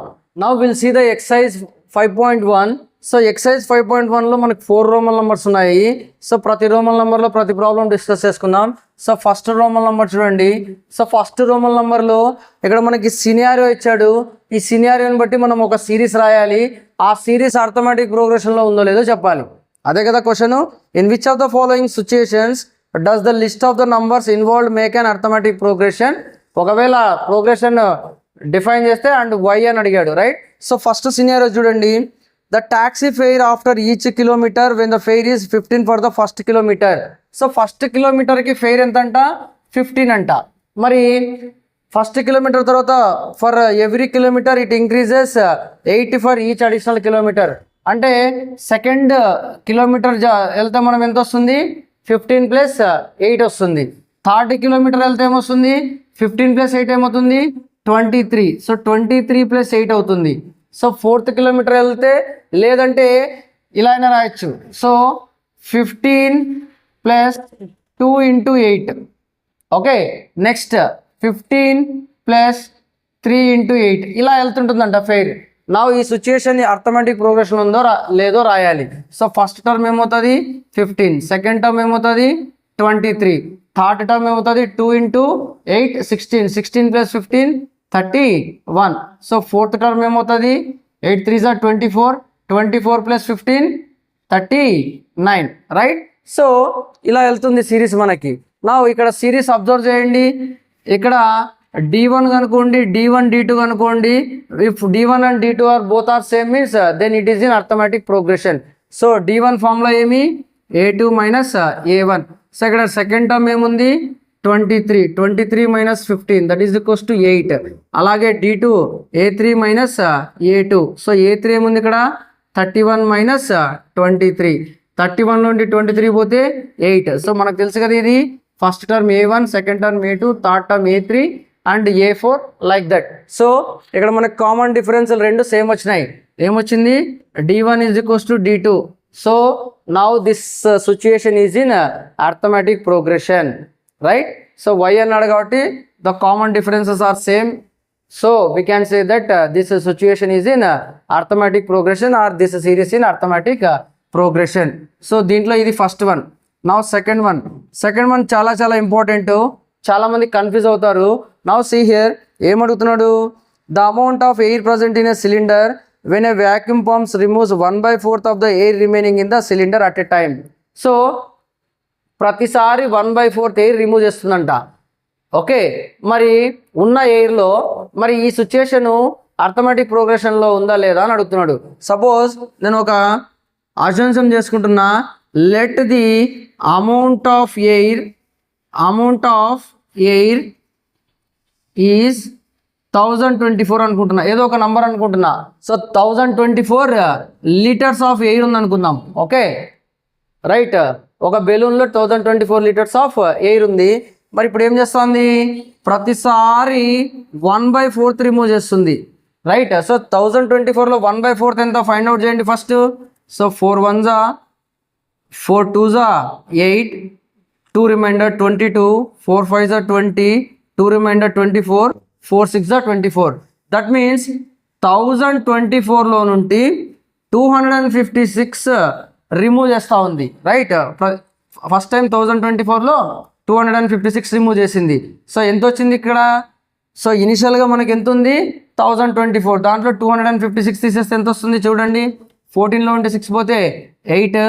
S1: Now will see the exercise 5.1. So exercise 5.1లో మనకి 4 రోమన్ నెంబర్స్ ఉన్నాయి. సో ప్రతి రోమన్ నెంబర్లో ప్రతి ప్రాబ్లం డిస్కస్ చేసుకుందాం. సో ఫస్ట్ రోమన్ నెంబర్ చూడండి. సో ఫస్ట్ రోమన్ నెంబర్లో ఇక్కడ మనకి సినారియో ఇచ్చాడు. ఈ సినారియోని బట్టి మనం ఒక సిరీస్ రాయాలి. ఆ సిరీస్ అర్థమెటిక్ ప్రోగ్రెషన్లో ఉందో లేదో చెప్పాలి. అదే కదా question. In which of the following situations does the list of the numbers involved make an arithmetic progression? ఒకవేళ ప్రోగ్రెషన్ డిఫైన్ చేస్తే అండ్ వై అని అడిగాడు, రైట్? సో ఫస్ట్ సినారియో చూడండి. The taxi fare after each kilometer when the fare is 15 for the first kilometer. So first కిలోమీటర్కి fare ఎంత అంట? 15 అంట. మరి ఫస్ట్ కిలోమీటర్ తర్వాత for every kilometer it increases 80 for each additional kilometer. అంటే second kilometer వెళ్తే మనం ఎంత వస్తుంది? 15 + 8 వస్తుంది. థర్డ్ కిలోమీటర్ వెళ్తే ఏమొస్తుంది? 15 + 8 ఏమవుతుంది? 23. సో 23 + 8 అవుతుంది. సో 4th కిలోమీటర్ వెళ్తే, లేదంటే ఇలా అయినా రాయొచ్చు. So 15 plus 2 into 8. Okay, next 15 plus 3 into 8 ఇలా వెళ్తుంటుందంట ఫెయిర్. నా ఈ సిచ్యుయేషన్ అర్థమెటిక్ ప్రోగ్రెషన్ ఉందో లేదో రాయాలి. సో ఫస్ట్ టర్మ్ ఏమవుతుంది 15, సెకండ్ టర్మ్ ఏమవుతుంది 23, థర్డ్ టర్మ్ ఏమవుతుంది 2 into 8 16, 16 plus 15 31. So fourth term ఏమవుతుంది 8 3 24, 24 ప్లస్ 15 39, రైట్. సో ఇలా వెళ్తుంది సిరీస్ మనకి. నా ఇక్కడ సిరీస్ అబ్జర్వ్ చేయండి. ఇక్కడ D1 కనుకోండి, D1 D2 కనుకోండి. If D1 and D2 are both are same means then it is in arithmetic progression. So D1 formula ఏమి A2 మైనస్ A1. సో ఇక్కడ సెకండ్ టర్మ్ ఏముంది 23, 23 minus 15 that is equals to 8. అలాగే D2 A3 minus A2. So A3 ఏముంది ఇక్కడ 31 minus 23, 31 నుండి 23 పోతే 8. So మనకు తెలుసు కదా ఇది first term A1, second term A2, third term A3 and A4 like that. So ఇక్కడ మనకు కామన్ డిఫరెన్స్లు రెండు సేమ్ వచ్చినాయి. ఏమొచ్చింది D1 is equals to D2. So now this situation is in arithmetic progression, right. So y అన్నాడు కాబట్టి the common differences are same. So we can say that this situation is in arithmetic progression or this series in arithmetic progression. So దీంట్లో ఇది first one. Now second one చాలా చాలా important. చాలా మంది confuse అవుతారు. Now see here ఏమడుగుతున్నాడు, the amount of air present in a cylinder when a vacuum pumps removes 1/4 of the air remaining in the cylinder at a time. So ప్రతిసారి 1/4 air remove చేస్తుందంట. Okay, మరి ఉన్న ఎయిర్లో మరి ఈ situation arithmetic ప్రోగ్రెషన్లో ఉందా లేదా అని అడుగుతున్నాడు. సపోజ్ నేను ఒక అజంప్షన్ చేసుకుంటున్నా, let the amount of air is 1024 అనుకుంటున్నా, ఏదో ఒక నంబర్ అనుకుంటున్నా. సో 1024 లీటర్స్ ఆఫ్ ఎయిర్ ఉంది అనుకుందాం. ఓకే రైట్, ఒక బెలూన్లో 1024 లీటర్స్ ఆఫ్ ఎయిర్ ఉంది. మరి ఇప్పుడు ఏం చేస్తుంది, ప్రతిసారి 1/4 రిమూవ్ చేస్తుంది, రైట్. సో 1024లో 1/4 ఎంత ఫైండ్ అవుట్ చేయండి first. So 4 1s 4 2s 8, 2 remainder 22, 4 5s 20, 2 remainder 24, 4 6s 24. That means 1024లో నుండి 256 రిమూవ్ చేస్తూ ఉంది, రైట్. ఫస్ట్ టైం 1024లో 256 రిమూవ్ చేసింది. సో ఎంత వచ్చింది ఇక్కడ, సో ఇనిషియల్గా మనకి ఎంత ఉంది 1024, దాంట్లో 256 తీసేస్తే ఎంత వస్తుంది చూడండి. 14లో నుండి 6 పోతే 8,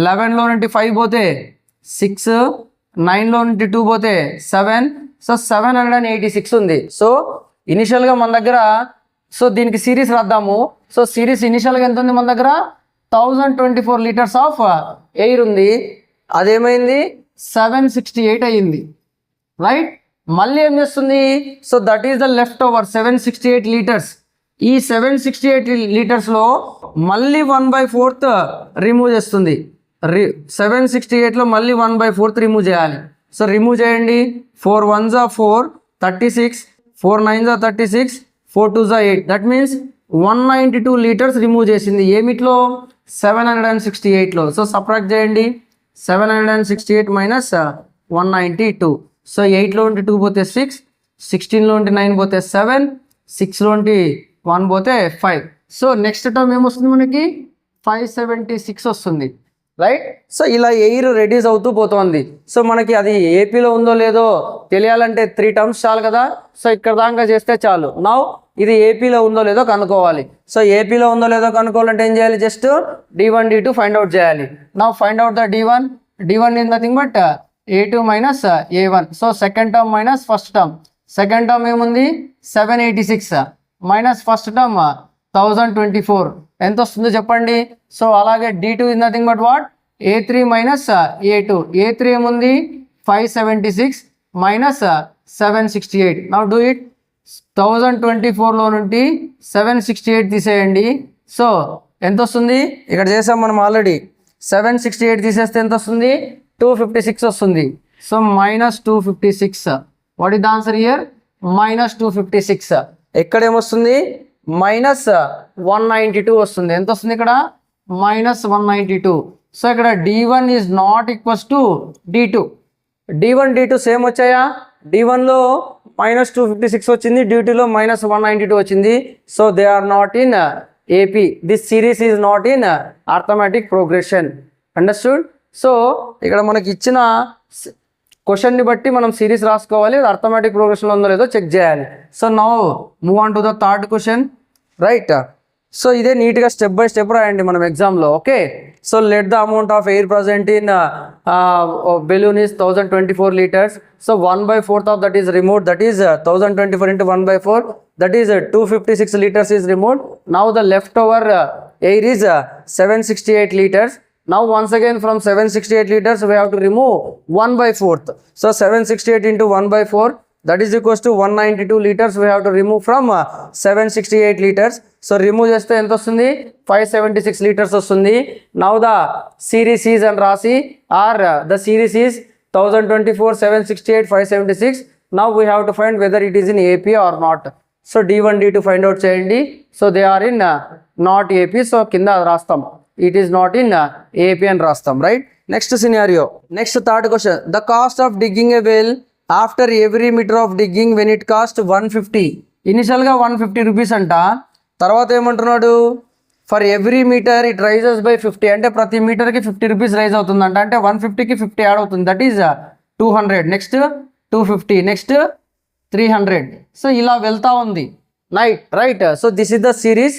S1: 11లో నుండి 5 పోతే 6, 9లో నుండి 2 పోతే 7. సో 786 ఉంది. సో ఇనిషియల్గా మన దగ్గర, సో దీనికి సిరీస్ రాద్దాము. సో సిరీస్ ఇనిషియల్గా ఎంత ఉంది మన దగ్గర 1024 లీటర్స్ ఆఫ్ ఎయిర్ ఉంది. అదేమైంది 768 అయ్యింది, రైట్. మళ్ళీ ఏం చేస్తుంది, so that is the left over 768 litres. ఈ 768 లీటర్స్లో మళ్ళీ 1/4 రిమూవ్ చేస్తుంది. 768లో మళ్ళీ 1/4 రిమూవ్ చేయాలి. సో రిమూవ్ చేయండి. 4 1s 4, 36, 4 9s 36, 4 2s 8. That means 192 litres remove చేసింది. ఏమిట్లో 768లో. సో సబ్ట్రాక్ట్ చేయండి. 768 మైనస్ 192. సో 8లో ఉండి 2 పోతే 6, 16లో ఉండి 9 పోతే 7, 6లో ఉండి 1 పోతే 5. సో నెక్స్ట్ టర్మ్ ఏమొస్తుంది మనకి 576 వస్తుంది, రైట్. సో ఇలా ఎయిర్ రెడ్యూస్ అవుతూ పోతుంది. సో మనకి అది ఏపీలో ఉందో లేదో తెలియాలంటే 3 టర్మ్స్ చాలు కదా. సో ఇక్కడ దాకా చేస్తే చాలు. నౌ ఇది ఏపీలో ఉందో లేదో కనుక్కోవాలి. సో ఏపీలో ఉందో లేదో కనుక్కోవాలంటే ఏం చేయాలి, just D1 D2 find out చేయాలి. Now find out the D1 is nothing but A2 minus A1. So second term minus first term. Second term ఏముంది 786 మైనస్ ఫస్ట్ టర్మ్ 1024 ఎంత వస్తుందో చెప్పండి. సో అలాగే D2 is nothing but what A3 minus A2. A3 ఏముంది 576 minus 768. Now do it. 1024లో నుండి 768 తీసేయండి. So ఎంత వస్తుంది, ఇక్కడ చేసాం మనం ఆల్రెడీ. 768 తీసేస్తే ఎంత వస్తుంది 256 వస్తుంది. So minus 256. What is the answer here, minus 256. ఎక్కడ ఏమొస్తుంది మైనస్ 192 వస్తుంది. ఎంత వస్తుంది ఇక్కడ మైనస్ 192. సో ఇక్కడ D1 is not equals to D2. D1 D2 same వచ్చాయా? D1లో -256 వచ్చింది, D2లో -192 వచ్చింది. So they are not in AP. This series is not in arithmetic progression. Understood? So ఇక్కడ మనకి ఇచ్చిన క్వశ్చన్ని బట్టి మనం సిరీస్ రాసుకోవాలి, అర్థమెటిక్ ప్రోగ్రెషన్లో ఉందో లేదో చెక్ చేయాలి. So now move on to the third question, right? So ఇదే నీట్గా స్టెప్ బై స్టెప్ రాయండి మనం ఎగ్జామ్లో. Okay, so let the amount of air present in balloon is 1024 liters. So 1/4 of that is removed, that is 1024 into 1/4, that is 256 liters is removed. Now the leftover air is 768 liters. Now once again from 768 liters we have to remove 1/4. So 768 into 1/4, that is equals to 192 liters we have to remove from 768 liters. So remove చేస్తే ఎంత వస్తుంది? 576 liters వస్తుంది. Now the series is and రాసి or the series is 1024, 768, 576. Now we have to find whether it is in AP or not. So D1 D2 find out చేయండి. So they are in not AP. So కింద రాస్తాం it is not in AP అని రాస్తాం, right? Next scenario, next third question. The cost of digging a well after every meter of digging when it cost 150. ఇనిషియల్గా 150 rupees అంట, తర్వాత ఏమంటున్నాడు? For every metre it rises by 50, అంటే ప్రతి మీటర్కి 50 rupees rise అవుతుందంట, అంటే 150కి 50 యాడ్ అవుతుంది, that is 200. Next 250, next 300. So ఇలా వెళ్తా ఉంది, right? So this is the series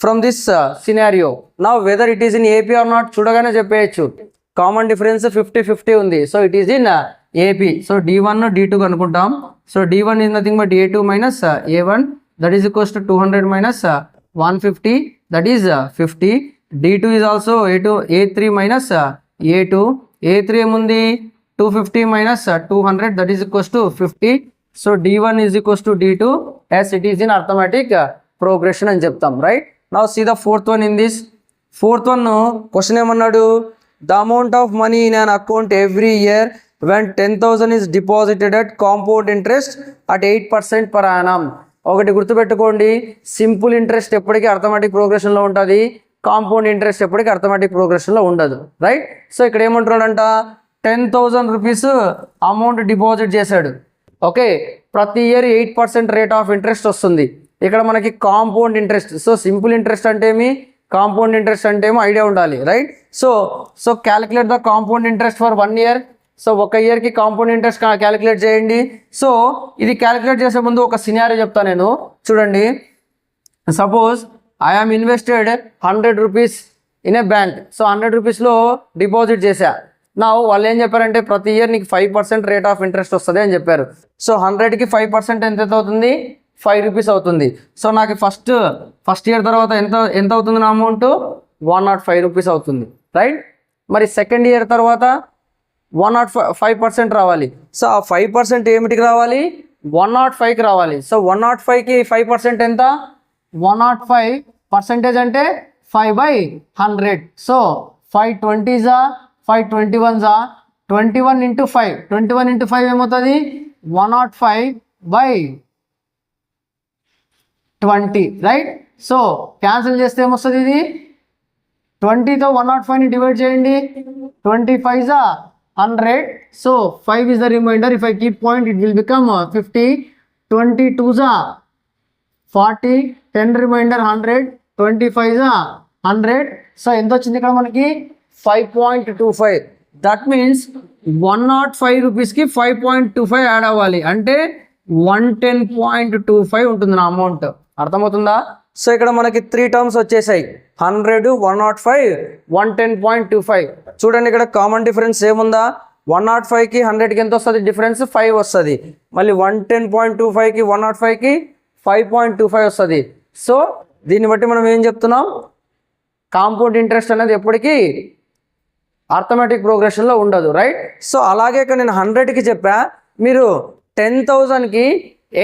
S1: from this scenario. Now whether it is in AP or not చూడగానే చెప్పేయచ్చు. కామన్ డిఫరెన్స్ 50-50 ఉంది, so it is in AP. So D1 D2 కనుక్కుంటాం. So D1 is nothing but A2 minus A1, that is equals to 200 minus 150, that is 50. D2 is also A3 minus A2. A3 ఏముంది? 250 minus 200, that is equals to 50. So D1 is equals to D2 as it is in arithmetic progression అని చెప్తాం, right? Now see the fourth one in this. Fourth one question ఏమన్నాడు? The amount of money in an account every year when 10,000 is deposited at compound interest at 8% per annum. ఒకటి గుర్తుపెట్టుకోండి, simple interest ఎప్పటికీ arithmetic ప్రోగ్రెషన్లో ఉంటుంది, compound interest ఎప్పటికీ arithmetic ప్రోగ్రెషన్లో ఉండదు, right? So ఇక్కడ ఏమంటున్నాడంట? 10,000 rupees amount deposit చేశాడు. Okay, ప్రతి ఇయర్ 8% రేట్ ఆఫ్ ఇంట్రెస్ట్ వస్తుంది. ఇక్కడ మనకి compound interest. So simple interest అంటే ఏమి, కాంపౌండ్ ఇంట్రెస్ట్ అంటే ఏమో ఐడియా ఉండాలి, right? So calculate the compound interest for 1 year. So ఒక ఇయర్కి కాంపౌండ్ ఇంట్రెస్ట్ క్యాలిక్యులేట్ చేయండి. సో ఇది క్యాలిక్యులేట్ చేసే ముందు ఒక సినారియో చెప్తాను నేను, చూడండి. Suppose I am invested 100 rupees in a bank. So 100 రూపీస్లో డిపాజిట్ చేశా. నా వాళ్ళు ఏం చెప్పారంటే ప్రతి ఇయర్ నీకు 5% రేట్ ఆఫ్ ఇంట్రెస్ట్ వస్తుంది అని చెప్పారు. సో 100కి 5% ఎంత అవుతుంది? 5 రూపీస్ అవుతుంది. సో నాకు ఫస్ట్ ఇయర్ తర్వాత ఎంత అవుతుంది నా అమౌంట్? 105 రూపీస్ అవుతుంది, రైట్? మరి సెకండ్ ఇయర్ తర్వాత 105% రావాలి. సో ఆ 5% ఏమిటికి రావాలి? 105కి రావాలి. సో 105కి 5% ఎంత? 105% అంటే 5/100. సో 520 521 21 into 5, 21 into 5 ఏమవుతుంది? 105/20, రైట్? సో క్యాన్సిల్ చేస్తే ఏమొస్తుంది? ఇది 20తో 105ని డివైడ్ చేయండి. 25 100. So 5 is the remainder. If I keep point, it will become 50. 22 40. 10 remainder 100. 25 100. So ఎంత వచ్చింది ఇక్కడ మనకి? 5.25. దట్ మీన్స్ 105 రూపీస్కి 5.25 యాడ్ అవ్వాలి, అంటే 110.25 ఉంటుంది నా అమౌంట్. అర్థమవుతుందా? సో ఇక్కడ మనకి 3 టర్మ్స్ వచ్చేసాయి, 100, 105, 110.25. చూడండి ఇక్కడ కామన్ డిఫరెన్స్ ఏముందా? 105కి 100కి ఎంత వస్తుంది డిఫరెన్స్? 5 వస్తుంది. మళ్ళీ 110.25కి 105కి 5.25 వస్తుంది. సో దీన్ని బట్టి మనం ఏం చెప్తున్నాం? కాంపౌండ్ ఇంట్రెస్ట్ అనేది ఎప్పటికీ అర్థమెటిక్ ప్రోగ్రెషన్లో ఉండదు, రైట్? సో అలాగే ఇక్కడ నేను 100కి చెప్పా, మీరు 10,000కి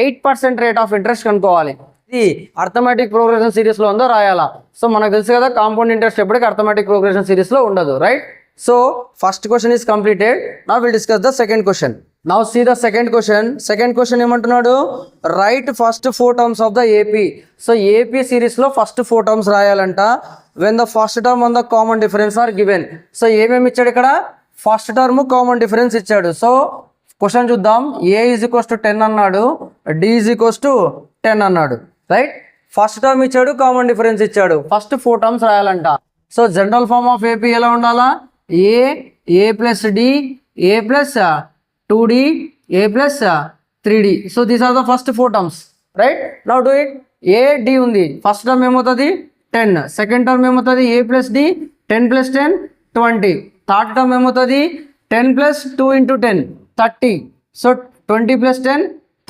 S1: 8% రేట్ ఆఫ్ ఇంట్రెస్ట్ కనుక్కోవాలి. ఇది అర్థమెటిక్ ప్రోగ్రెషన్ సిరీస్లో ఉందో రాయాలా? సో మనకు తెలుసు కదా కాంపౌండ్ ఇంట్రెస్ట్ ఎప్పటికీ అర్థమెటిక్ ప్రోగ్రెషన్ సిరీస్లో ఉండదు, right? So first question is completed. Now will discuss the second question. Now see the second question. Second question ఏమంటున్నాడు? Write first 4 terms of the AP. So AP సిరీస్లో first 4 terms రాయాలంట. when the first term on the common difference are given. So ఏమేమి ఇచ్చాడు ఇక్కడ, first term common difference ఇచ్చాడు. So question చూద్దాం. a is equals to 10 అన్నాడు, d is equals to 10 అన్నాడు, right. First term ఇచ్చాడు, కామన్ డిఫరెన్స్ ఇచ్చాడు, ఫస్ట్ 4 టర్మ్స్ రాయాలంట. So general form of AP ఎలా ఉండాలా, a plus D, a plus 2d, a plus 3d. So these are the first 4 terms, right. Now do it. a d ఉంది, first term ఏమవుతుంది 10, second term ఏమవుతుంది a plus d, 10 plus 10 20, third term ఏమవుతుంది 10 plus 2 into 10 30. So 20 plus 10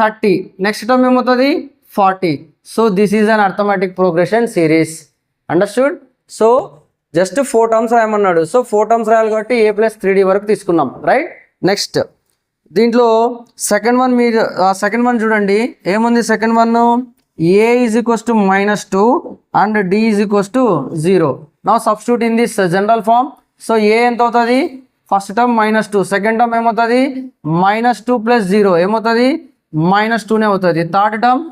S1: 30, next term ఏమవుతుంది 40. So this is an arithmetic progression series. Understood. So just 4 terms రాయమన్నాడు. So 4 terms రాయాలి కాబట్టి a plus 3d వరకు తీసుకున్నాం, right. Next దీంట్లో second one, మీరు second one చూడండి ఏముంది. Second one a is equals to -2 and d is equals to 0. Now substitute in this general form. So a ఎంత అవుతుంది, ఫస్ట్ టర్మ్ -2, సెకండ్ టర్మ్ ఏమవుతుంది -2 plus 0 ఏమవుతుంది -2నే అవుతుంది, third term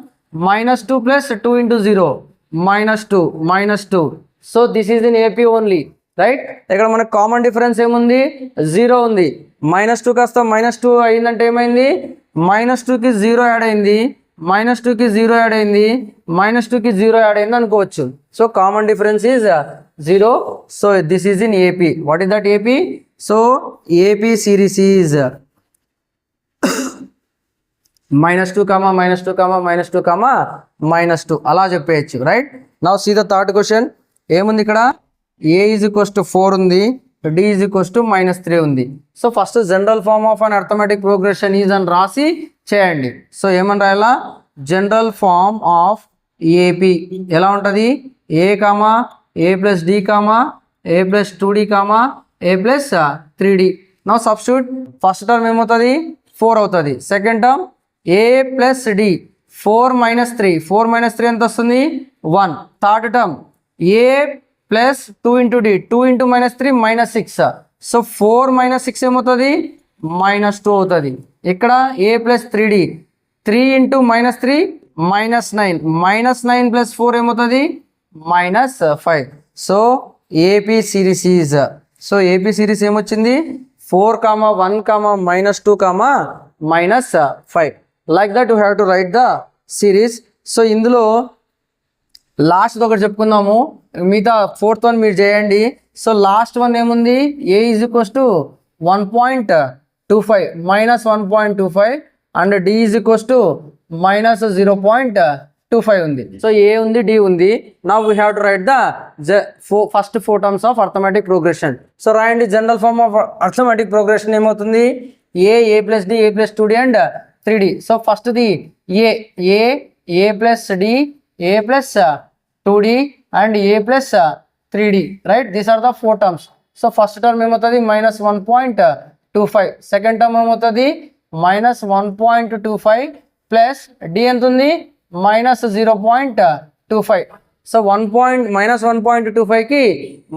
S1: -2 plus 2 into 0 -2. So this is in AP only, right. ఇక్కడ మనకు common difference ఏముంది 0 ఉంది. -2 కాస్త -2 అయిందంటే ఏమైంది, -2కి 0 యాడ్ అయింది, -2కి 0 యాడ్ అయింది, -2కి 0 యాడ్ అయింది అనుకోవచ్చు. So common difference is 0. So this is in AP. What is that AP? So AP series is -2, -2, -2 అలా చెప్పేయచ్చు, right. Now see the third question. ఏముంది ఇక్కడ, a ఈజ్ ఈక్వల్స్ టు 4 ఉంది, d ఈజ్ ఈక్వల్స్ టు -3 ఉంది. So first general form of an arithmetic progression is అని రాసి చేయండి. So ఏమని రాయాలా, జనరల్ ఫార్మ్ ఆఫ్ ఏపీ ఎలా ఉంటుంది, a plus d a plus 2d a plus 3d. Now substitute. First term ఏమవుతుంది 4 అవుతుంది, second term a plus d 4 - 3, 4 - 3 ఎంత వస్తుంది 1, third term a plus 2 into d, 2 into -3 -6. So 4 - 6 ఏమవుతుంది -2 అవుతుంది. ఇక్కడ a plus 3d, 3 into -3 -9, -9 plus 4 ఏమవుతుంది -5. So AP series is, so AP series ఏమొచ్చింది 4, 1, -2, -5. Like that you have to right the series. So ఇందులో last ఒకటి చెప్పుకుందాము, మిగతా 4th వన్ మీరు చేయండి. సో లాస్ట్ వన్ ఏముంది, a is equals to 1.25 -1.25 and d is equals to -0.25 ఉంది. So a ఉంది, d ఉంది. Now we have to right the first 4 terms of arithmetic progression. So రాయండి. General form of arithmetic progression ఏమవుతుంది, a plus d, a plus 2d and 3d. So ఫస్ట్ది a plus d, a plus 2d and a plus 3d, right. These are the 4 terms. So first term ఏమవుతుంది -1.25, second term ఏమవుతుంది -1.25 plus d ఎంత ఉంది -0.25. So -1.25కి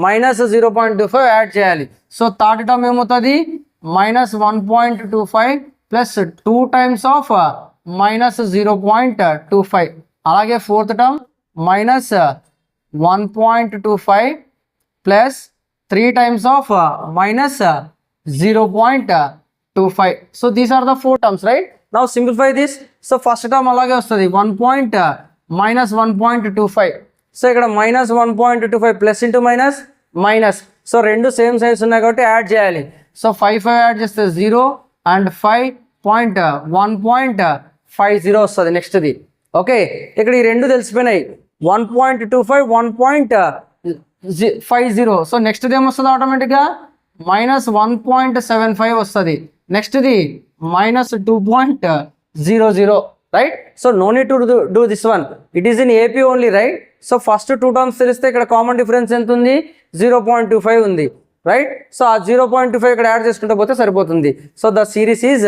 S1: -0.25 add చేయాలి. So third term ఏమవుతుంది -1.25 plus 2 times of -0.25. అలాగే fourth term -1.25 plus 3 times of -0.25. So these are the 4 terms, right. Now simplify this. So first term అలాగే వస్తుంది -1.25. సో ఇక్కడ -1.25 ప్లస్ ఇంటూ మైనస్. సో రెండు సేమ్ సైన్స్ ఉన్నాయి కాబట్టి add చేయాలి. So 5 add చేస్తే 0 అండ్ 1.50 వస్తుంది నెక్స్ట్ది. ఓకే, ఇక్కడ ఈ రెండు తెలిసిపోయినాయి 1.25 1.50. సో నెక్స్ట్ది ఏమొస్తుంది ఆటోమేటిక్గా -1.75 వస్తుంది. నెక్స్ట్ది -2.00, right. So no need to do this one, it is in AP only, right. So first 2 terms తెలిస్తే ఇక్కడ కామన్ డిఫరెన్స్ ఎంత ఉంది 0.25 ఉంది, రైట్. సో ఆ 0.25 ఇక్కడ యాడ్ చేసుకుంటూ పోతే సరిపోతుంది. So the series is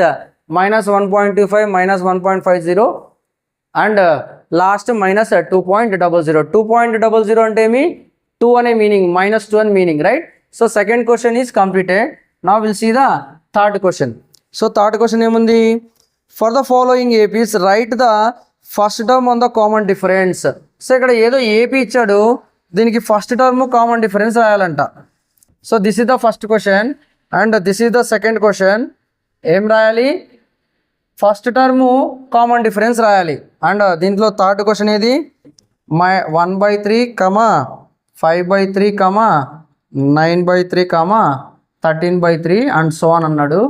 S1: -1.25 -1.50 and last -2.00. 2.00 అంటే ఏమి 2 అనే మీనింగ్, -2 అని meaning, right. So second question is completed. Now will see the third question. So third question ఏముంది, for the following APs write the first term on the common difference. So ఇక్కడ ఏదో AP ఇచ్చాడు, దీనికి first term common difference రాయాలంట. So this is the first question and this is the second question. ఏం రాయాలి? First term common difference రాయాలి. And దీంట్లో third question ఏది? 1/3, 5/3, 9/3, 13/3 అండ్ సో ఆన్ అన్నాడు.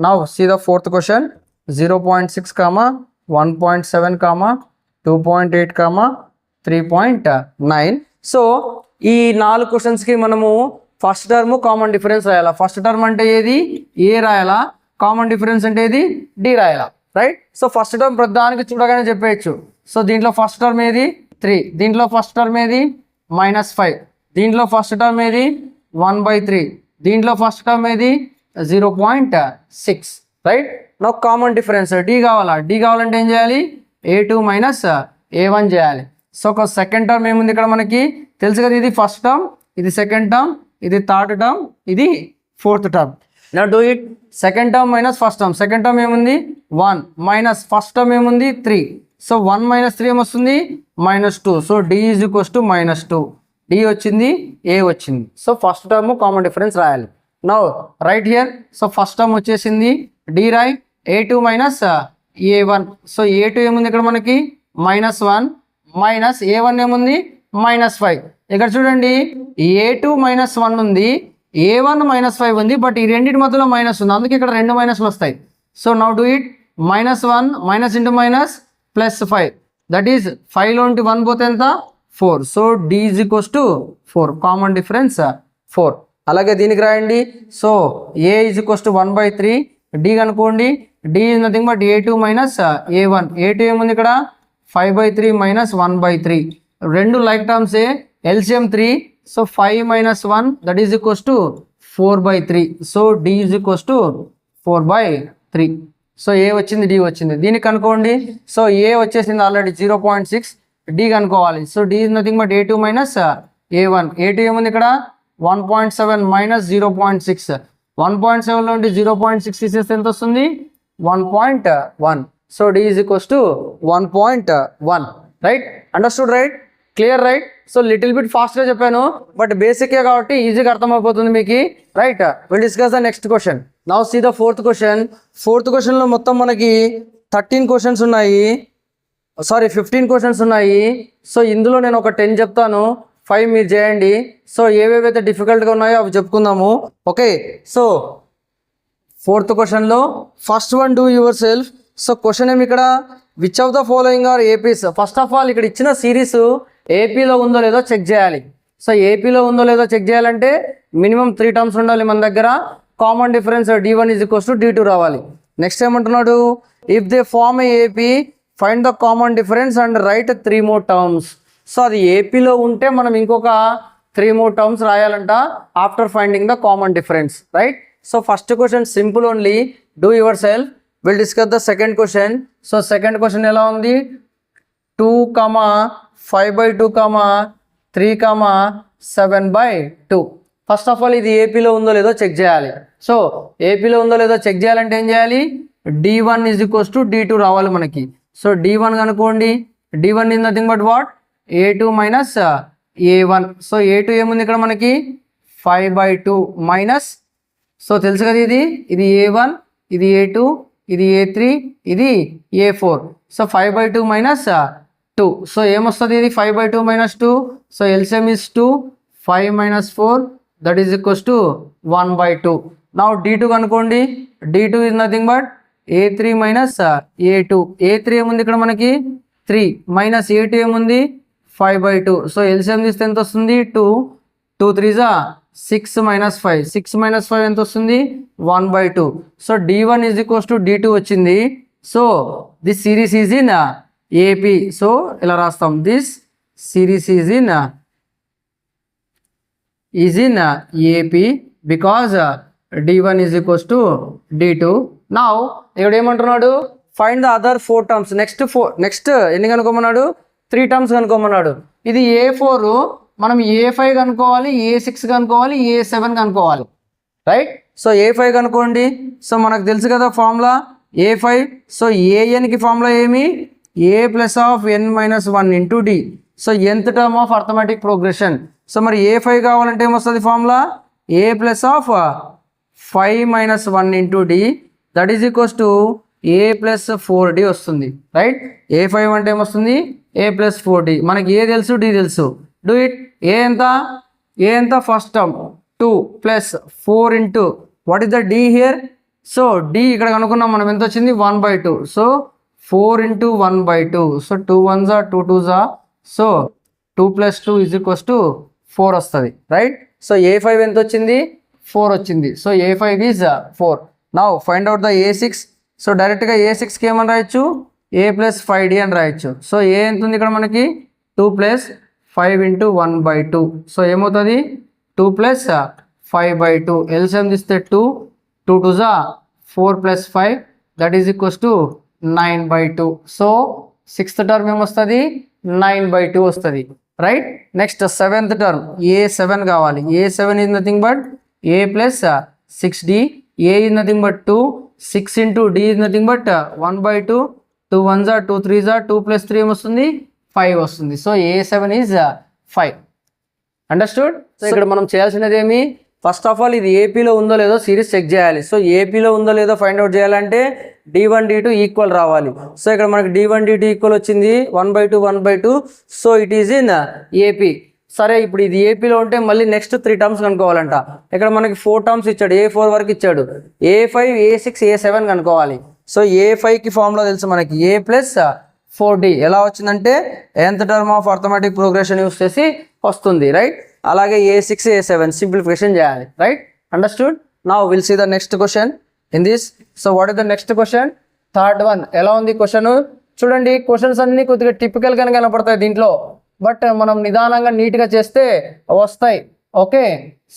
S1: Now see the fourth question. 0.6, 1.7, 2.8, 3.9. So ఈ 4 క్వశ్చన్స్కి మనము ఫస్ట్ టర్మ్ కామన్ డిఫరెన్స్ రాయాలా. ఫస్ట్ టర్మ్ అంటే ఏది? ఏ రాయాలా. కామన్ డిఫరెన్స్ అంటే ఏది? డి రాయాలా. రైట్. సో ఫస్ట్ టర్మ్ ప్రధానికి చూడగానే చెప్పేయచ్చు. సో దీంట్లో ఫస్ట్ టర్మ్ ఏది? 3. దీంట్లో ఫస్ట్ టర్మ్ ఏది? -5. దీంట్లో ఫస్ట్ టర్మ్ ఏది? 1/3. దీంట్లో ఫస్ట్ టర్మ్ ఏది? 0.6. రైట్. నా కామన్ డిఫరెన్స్ డి కావాలా. డి కావాలంటే ఏం చేయాలి? A2 - A1 చేయాలి. సో ఒక సెకండ్ టర్మ్ ఏముంది ఇక్కడ మనకి తెలుసు కదా. ఇది ఫస్ట్ టర్మ్, ఇది సెకండ్ టర్మ్, ఇది థర్డ్ టర్మ్, ఇది ఫోర్త్ టర్మ్. నా do it. Second term minus first term. Second term ఏముంది? 1 మైనస్ ఫస్ట్ టర్మ్ ఏముంది? 3. సో 1 - 3 ఏమొస్తుంది? -2. So D is equals to -2. D వచ్చింది, A వచ్చింది. So first term common difference రాయాలి. Now write here. So first term వచ్చేసింది D రాయ్. A2 - A1. సో A2 ఏముంది ఇక్కడ మనకి? -1 మైనస్ A1 ఏముంది? -5. ఇక్కడ చూడండి A2 -1 ఉంది, A1 -5 ఉంది, బట్ ఈ రెండింటి మధ్యలో మైనస్ ఉంది, అందుకే ఇక్కడ 2 మైనస్లు వస్తాయి. So now do it. -1 minus into minus +5, that is 5లోంటి 1 పోతే ఎంత? 4. So D is equals to 4. Common difference 4. అలాగే దీనికి రాయండి. So A is equals to 1/3. D కనుక్కోండి. D is nothing but A2 - A1. A2 ఏముంది ఇక్కడ? 5/3 - 1/3. రెండు like terms A. LCM 3. So 5 - 1 that is equals to 4/3. So D is equals to 4/3. So A వచ్చింది, D వచ్చింది. దీనికి కనుక్కోండి. సో A వచ్చేసింది already 0.6. D కనుక్కోవాలి. So D is nothing but A2 - A1. A2 ఏముంది ఇక్కడ? 1.7 - 0.6. 1.7 నుండి 0.6 తీసేస్తే ఎంత వస్తుంది? 1.1. So D is equals to 1.1. Right. Understood right? Clear right? So little bit ఫాస్ట్గా చెప్పాను, బట్ బేసిక్గా కాబట్టి ఈజీగా అర్థమైపోతుంది మీకు. Right. Will discuss the next question. Now see the fourth question. Fourth క్వశ్చన్లో మొత్తం మనకి 13 క్వశ్చన్స్ ఉన్నాయి, సారీ 15 క్వశ్చన్స్ ఉన్నాయి. సో ఇందులో నేను ఒక 10 చెప్తాను, 5 మీరు చేయండి. సో ఏవేవైతే డిఫికల్ట్గా ఉన్నాయో అవి చెప్పుకుందాము. ఓకే. సో ఫోర్త్ క్వశ్చన్లో first one do yourself. So question ఏమి ఇక్కడ? Which of the following are APs. First of all ఇక్కడ ఇచ్చిన సిరీస్ ఏపీలో ఉందో లేదో చెక్ చేయాలి. సో ఏపీలో ఉందో లేదో చెక్ చేయాలంటే మినిమం 3 టర్మ్స్ ఉండాలి మన దగ్గర. Common difference D1 is equals to D2 రావాలి. నెక్స్ట్ ఏమంటున్నాడు? If they form a AP find the common difference and write 3 more terms. So అది ఏపీలో ఉంటే మనం ఇంకొక 3 more టర్మ్స్ రాయాలంట after finding the common difference. Right. So first question simple only, do yourself. Will discuss the second question. So second question ఎలా ఉంది? 2, 5/2, 3, 7/2. First of all ఇది ఏపీలో ఉందో లేదో చెక్ చేయాలి. సో ఏపీలో ఉందో లేదో చెక్ చేయాలంటే ఏం చేయాలి? D1 is equals to D2 రావాలి మనకి. సో D1 కనుక్కోండి. D1 is nothing but what? A2 - A1. సో A2 ఏముంది ఇక్కడ మనకి? 5/2 మైనస్, సో తెలుసు కదా ఇది A1, ఇది A2, ఇది A3, ఇది A4. సో 5/2 - 2. సో ఏమొస్తుంది? ఇది 5/2 - 2. So LCM is 2. 5 - 4 that is equals to 1/2. Now D2 కనుక్కోండి. D2 is nothing but A3 - A2. A3 ఏముంది ఇక్కడ మనకి? 3 మైనస్ A2 ఏముంది? 5/2. సో LCM తీస్తే ఎంత వస్తుంది? 2. 2 3s 6 - 5. 6 - 5 ఎంత వస్తుంది? 1/2. So D1 is equals to D2 వచ్చింది. So this series is in AP. So ఇలా రాస్తాం, this series is in AP because D1 is equals to D2. Now ఇక్కడ ఏమంటున్నాడు? Find the other 4 terms. Next ఎన్ని కనుక్కోమన్నాడు? 3 terms కనుక్కోమన్నాడు. ఇది A4, మనం A5 కనుక్కోవాలి, A6 కనుక్కోవాలి, A7 కనుక్కోవాలి. రైట్. సో A5 కనుక్కోండి. సో మనకు తెలుసు కదా ఫార్ములా A5. సో ANకి ఫార్ములా ఏమి? A + n - 1 × D. So nth term of arithmetic progression. So మరి A5 కావాలంటే ఏమొస్తుంది formula A plus of 5 minus 1 into D that is equals to A plus 4D వస్తుంది రైట్. A5 అంటే ఏమొస్తుంది A plus 4D. మనకి ఏ తెలుసు D తెలుసు. Do it. A ఎంత first term 2 plus 4 into what is the D here. So D ఇక్కడ కనుక్కున్నాం మనం ఎంత వచ్చింది 1/2. So 4 into 1/2. So 2 1s are 2 2s are. So 2 plus 2 is equals to 4 వస్తుంది రైట్. సో A5 ఎంత వచ్చింది 4 వచ్చింది. So A5 is 4. Now find out the A6. So డైరెక్ట్గా A6కి ఏమని రాయొచ్చు A ప్లస్ 5D అని రాయొచ్చు. సో ఏ ఎంత ఉంది ఇక్కడ మనకి 2 ప్లస్ 5 ఇంటూ 1/2. సో ఏమవుతుంది 2 ప్లస్ 5/2. ఎల్సిఎం తీస్తే 2 2 2s are 4 plus 5 that is equals to 9/2. So sixth term ఏమొస్తుంది 9/2 వస్తుంది right. Next seventh term A7 కావాలి. A7 is nothing but A plus 6D. A is nothing but 2. 6 into D is nothing but 1/2. 2 1s are 2 3s are 2 plus 3 ఏమొస్తుంది 5 వస్తుంది. So A7 is 5. Understood. So ఇక్కడ మనం చేయాల్సినది ఏమి first of all ఇది ఏపీలో ఉందో లేదో సిరీస్ చెక్ చేయాలి. సో ఏపీలో ఉందో లేదో ఫైండ్ అవుట్ చేయాలంటే D1 D2 ఈక్వల్ రావాలి. సో ఇక్కడ మనకి D1 D2 ఈక్వల్ వచ్చింది 1/2 1/2. So it is in AP. సరే ఇప్పుడు ఇది ఏపీలో ఉంటే మళ్ళీ నెక్స్ట్ 3 టర్మ్స్ కనుక్కోవాలంట. ఇక్కడ మనకి 4 టర్మ్స్ ఇచ్చాడు. A4 వరకు ఇచ్చాడు. A5 A6 A7 కనుక్కోవాలి. సో A5కి ఫార్ములా తెలుసు మనకి A ప్లస్ 4D. ఎలా వచ్చిందంటే nth term of arithmetic progression use చేసి వస్తుంది రైట్. అలాగే A6 A7 సింప్లిఫికేషన్ చేయాలి right. Understood. Now will see the next question in this. So what is the next question third one. ఎలా ఉంది question చూడండి. Questions అన్ని కొద్దిగా టిపికల్గానే కనపడతాయి దీంట్లో, బట్ మనం నిదానంగా నీట్గా చేస్తే వస్తాయి. ఓకే.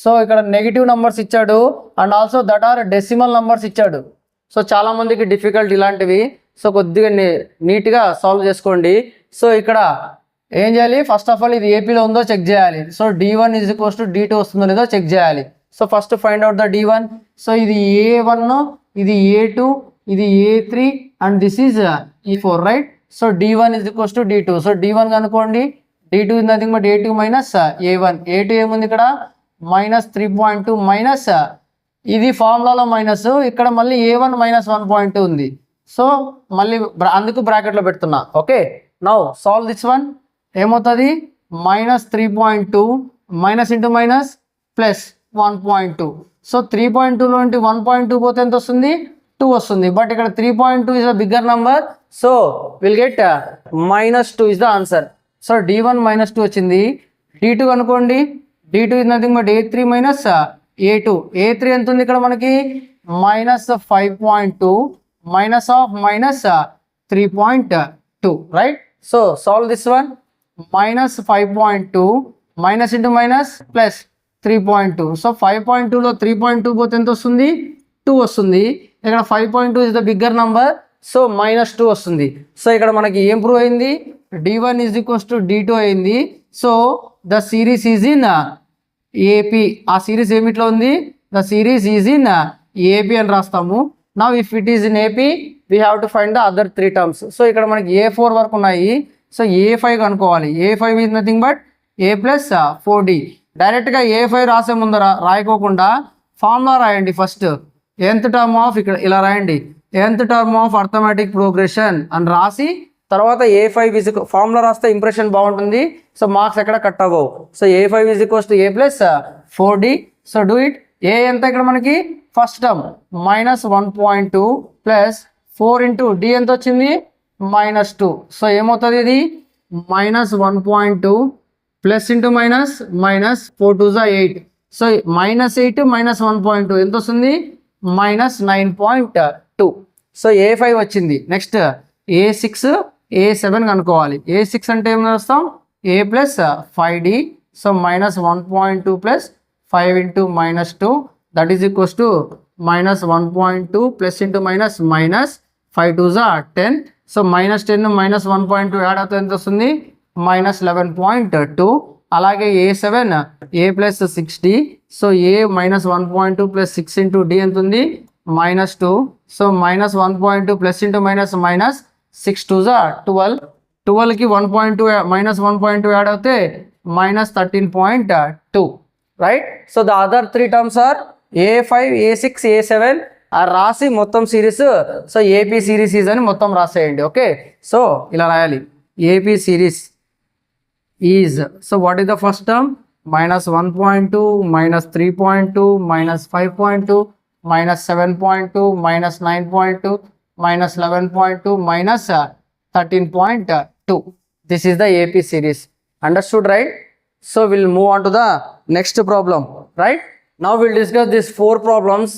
S1: సో ఇక్కడ నెగిటివ్ నంబర్స్ ఇచ్చాడు and also that are decimal numbers ఇచ్చాడు. సో చాలామందికి డిఫికల్ట్ ఇలాంటివి. సో కొద్దిగా నీట్గా సాల్వ్ చేసుకోండి. సో ఇక్కడ ఏం చేయాలి ఫస్ట్ ఆఫ్ ఆల్ ఇది ఏపీలో ఉందో చెక్ చేయాలి. So D1 is equals to D2 వస్తుందో లేదో చెక్ చేయాలి. So first find out the D1. So ఇది A1, ఇది A2, ఇది A3 and this is E4 right. So D1 is equals to D2. So D1 కనుక్కోండి. D2 is nothing but A2 minus A1. A2 ఏముంది ఇక్కడ minus 3.2 minus ఇది ఫార్ములాలో minus, ఇక్కడ మళ్ళీ A1 minus 1.2 ఉంది. సో మళ్ళీ అందుకు బ్రాకెట్లో పెడుతున్నా. Okay. Now solve this one. ఏమవుతుంది minus 3.2 minus into minus plus 1.2. So 3.2లో 1.2 పోతే ఎంత వస్తుంది 2 వస్తుంది. బట్ ఇక్కడ 3.2 is a bigger number. So will get -2 is the answer. So D1 -2 వచ్చింది. D2 అనుకోండి. D2 is nothing but A3 minus A2. A3 ఎంత ఉంది ఇక్కడ మనకి -5.2 minus of minus 3.2 right. So solve this one. -5.2 minus into minus plus 3.2. So 5.2లో 3.2 పోతే ఎంత వస్తుంది 2 వస్తుంది. ఇక్కడ 5.2 is the bigger number. So -2 వస్తుంది. సో ఇక్కడ మనకి ఏం ప్రూవ్ అయింది D1 is equals to D2 అయింది. So the series is in AP. ఆ సిరీస్ ఏమిట్లో ఉంది the series is in AP అని రాస్తాము. Now if it is in AP we have to find the other 3 terms. So ఇక్కడ మనకి A4 వరకు ఉన్నాయి. So A5 కనుక్కోవాలి. A5 is nothing but A plus 4D. డైరెక్ట్గా A5 రాసే ముందర రాయకోకుండా ఫార్ములా రాయండి. ఫస్ట్ nth టర్మ్ ఆఫ్ ఇక్కడ ఇలా రాయండి nth term of arithmetic progression అని రాసి తర్వాత A5 ఈజ్ ఫార్ములా రాస్తే ఇంప్రెషన్ బాగుంటుంది. సో మార్క్స్ ఎక్కడ కట్ అవ్వవు. So A5 is equals to A plus 4D. So do it. A ఎంత ఇక్కడ మనకి first term -1.2 plus 4 into D ఎంత వచ్చింది -2. సో ఏమవుతుంది ఇది -1.2 plus into minus -4 2s are 8. So -8 -1.2 ఎంత వస్తుంది -9.2. సో A5 వచ్చింది. నెక్స్ట్ A6 A7 కనుక్కోవాలి. A6 అంటే ఏం రాస్తాం A plus 5D. So -1.2 plus 5 into -2 that is equals to -1.2 plus into minus -5 2s are 10. So -10 -1.2 add అవుతుంది ఎంత వస్తుంది -11.2. అలాగే A7 A plus 6D. So A -1.2 plus 6 into D ఎంత ఉంది -2. So -1.2 plus into minus -6 2s are 12. 12కి 1.2 -1.2 add అవుతే minus 13.2, right? So the other three terms are A5, A6, A7 are రాసి మొత్తం series. So AP series is అని మొత్తం రాసేయండి. Okay, so ఇలా రాయాలి AP series is. So what is the first term? -1.2, -3.2, -5.2, -7.2, -9.2, -11.2, -13.2. This is the AP series. Understood, right? So we'll move on to the next problem, right? Now we'll discuss these 4 problems.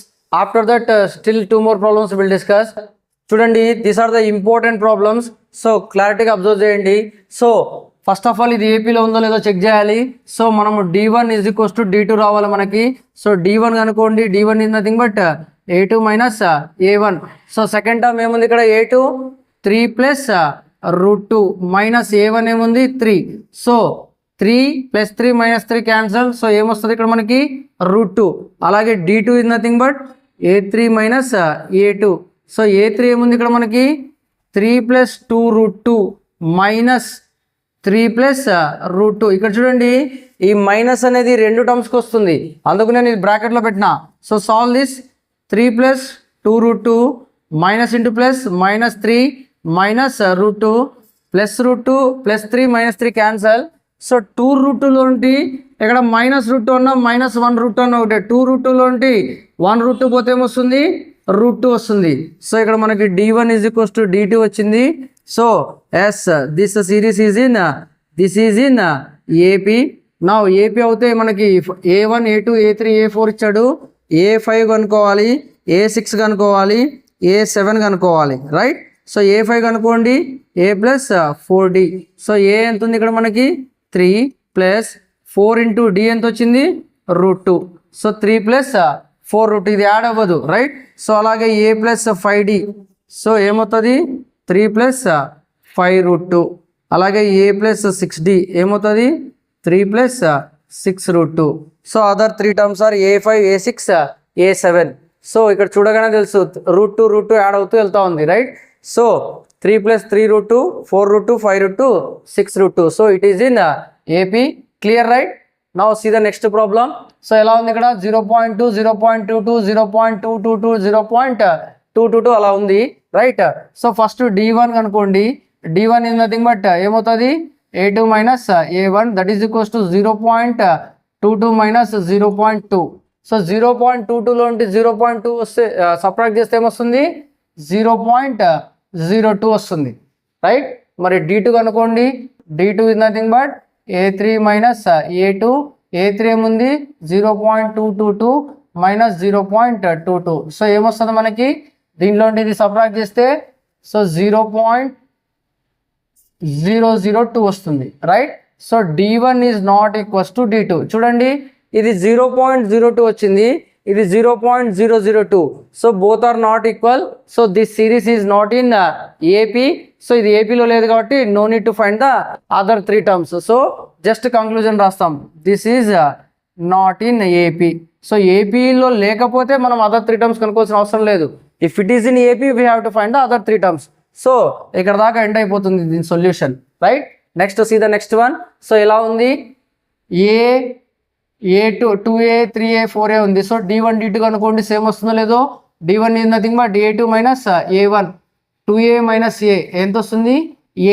S1: After that, still 2 more problems we'll discuss. చూడండి, these are the important problems. So క్లారిటీగా observe చేయండి. So first of all ఇది ఏపీలో ఉందో లేదో check చేయాలి. So మనము D1 = D2 రావాలి మనకి. సో D1 కనుకోండి, D1 is nothing but A2 minus A1. So second term ఏముంది ఇక్కడ? A2 3 plus √2 మైనస్ A1 ఏముంది? 3. So 3 + 3 - 3 cancel. సో ఏమొస్తుంది ఇక్కడ మనకి? √2. అలాగే D2 is nothing but A3 minus A2. So A3 ఏముంది ఇక్కడ మనకి? 3 + 2 √2 మైనస్ 3 + √2. ఇక్కడ చూడండి, ఈ మైనస్ అనేది 2 టర్మ్స్కి వస్తుంది, అందుకు నేను ఇది బ్రాకెట్లో పెట్టినా. So solve this. 3 + 2 √2 minus into plus -3 minus √2 plus √2 + 3 - 3 cancel. So 2 √2లో ఉండి ఇక్కడ -√2 అన్నా -1 √2 అన్నా ఒకటే. 2 √2లో ఉండి 1 √2 పోతే ఏమొస్తుంది? √2 వస్తుంది. సో ఇక్కడ మనకి D1 = D2 వచ్చింది. So yes this series is in AP. నా ఏపీ అవుతే మనకి A1, A2, A3, A4 ఇచ్చాడు. A5 కనుక్కోవాలి, A6 కనుక్కోవాలి, A7 కనుక్కోవాలి, రైట్? సో A5 కనుక్కోండి, A + 4D. సో A ఎంత ఉంది ఇక్కడ మనకి? 3 + 4 × D ఎంత వచ్చింది? √2. సో 3 + 4 √2 ఇది యాడ్ అవ్వదు, రైట్? సో అలాగే A + 5D. సో ఏమవుతుంది? 3 + 5 √2. అలాగే A + 6D ఏమవుతుంది? 3 + 6 √2. So other 3 terms are A5, A6, A7. So ఇక్కడ చూడగానే తెలుసు √2 యాడ్ అవుతూ వెళ్తా ఉంది, right? So 3 + 3 √2, 4 √2, 5 √2, 6 √2. So it is in AP. Clear, right? Now see the next problem. So ఎలా ఉంది ఇక్కడ? 0.2, 0.22, 0.222, 0.222 అలా ఉంది, రైట్? సో ఫస్ట్ D1 కనుకోండి. D1 is nothing but ఏమవుతుంది? A2 minus A1, that is equals to 0.22 minus 0.2. So 0.22లో ఉంటే 0.2 వస్తే subtract చేస్తే ఏమొస్తుంది? 0.02 వస్తుంది, రైట్? మరి D2 కనుకోండి. D2 is nothing but A3 minus A2. A3 ఏముంది? 0.222 minus 0.22. సో ఏమొస్తుంది మనకి? దీంట్లో ఇది సబ్ట్రాక్ట్ చేస్తే సో 0.002 వస్తుంది, right? So D1 is not equals to D2. చూడండి, ఇది 0.02 వచ్చింది, ఇది 0.002. So both are not equal. So this series is not in AP. So ఇది ఏపీలో లేదు కాబట్టి no need to find the other 3 terms. So just conclusion రాస్తాం, this is not in AP. So ఏపీలో లేకపోతే మనం అదర్ 3 టర్మ్స్ కనుక్కోవాల్సిన అవసరం లేదు. If it is in AP we have to find the other 3 terms. So ఇక్కడ దాకా end అయిపోతుంది దీని solution, right? Next see the next one. So ఎలా ఉంది? A2, 2A, 3A, 4A ఉంది. సో D1, D2 కనుకోండి, సేమ్ వస్తుందో లేదో? D1 is nothing but A2 minus A1. 2A minus A ఎంత వస్తుంది?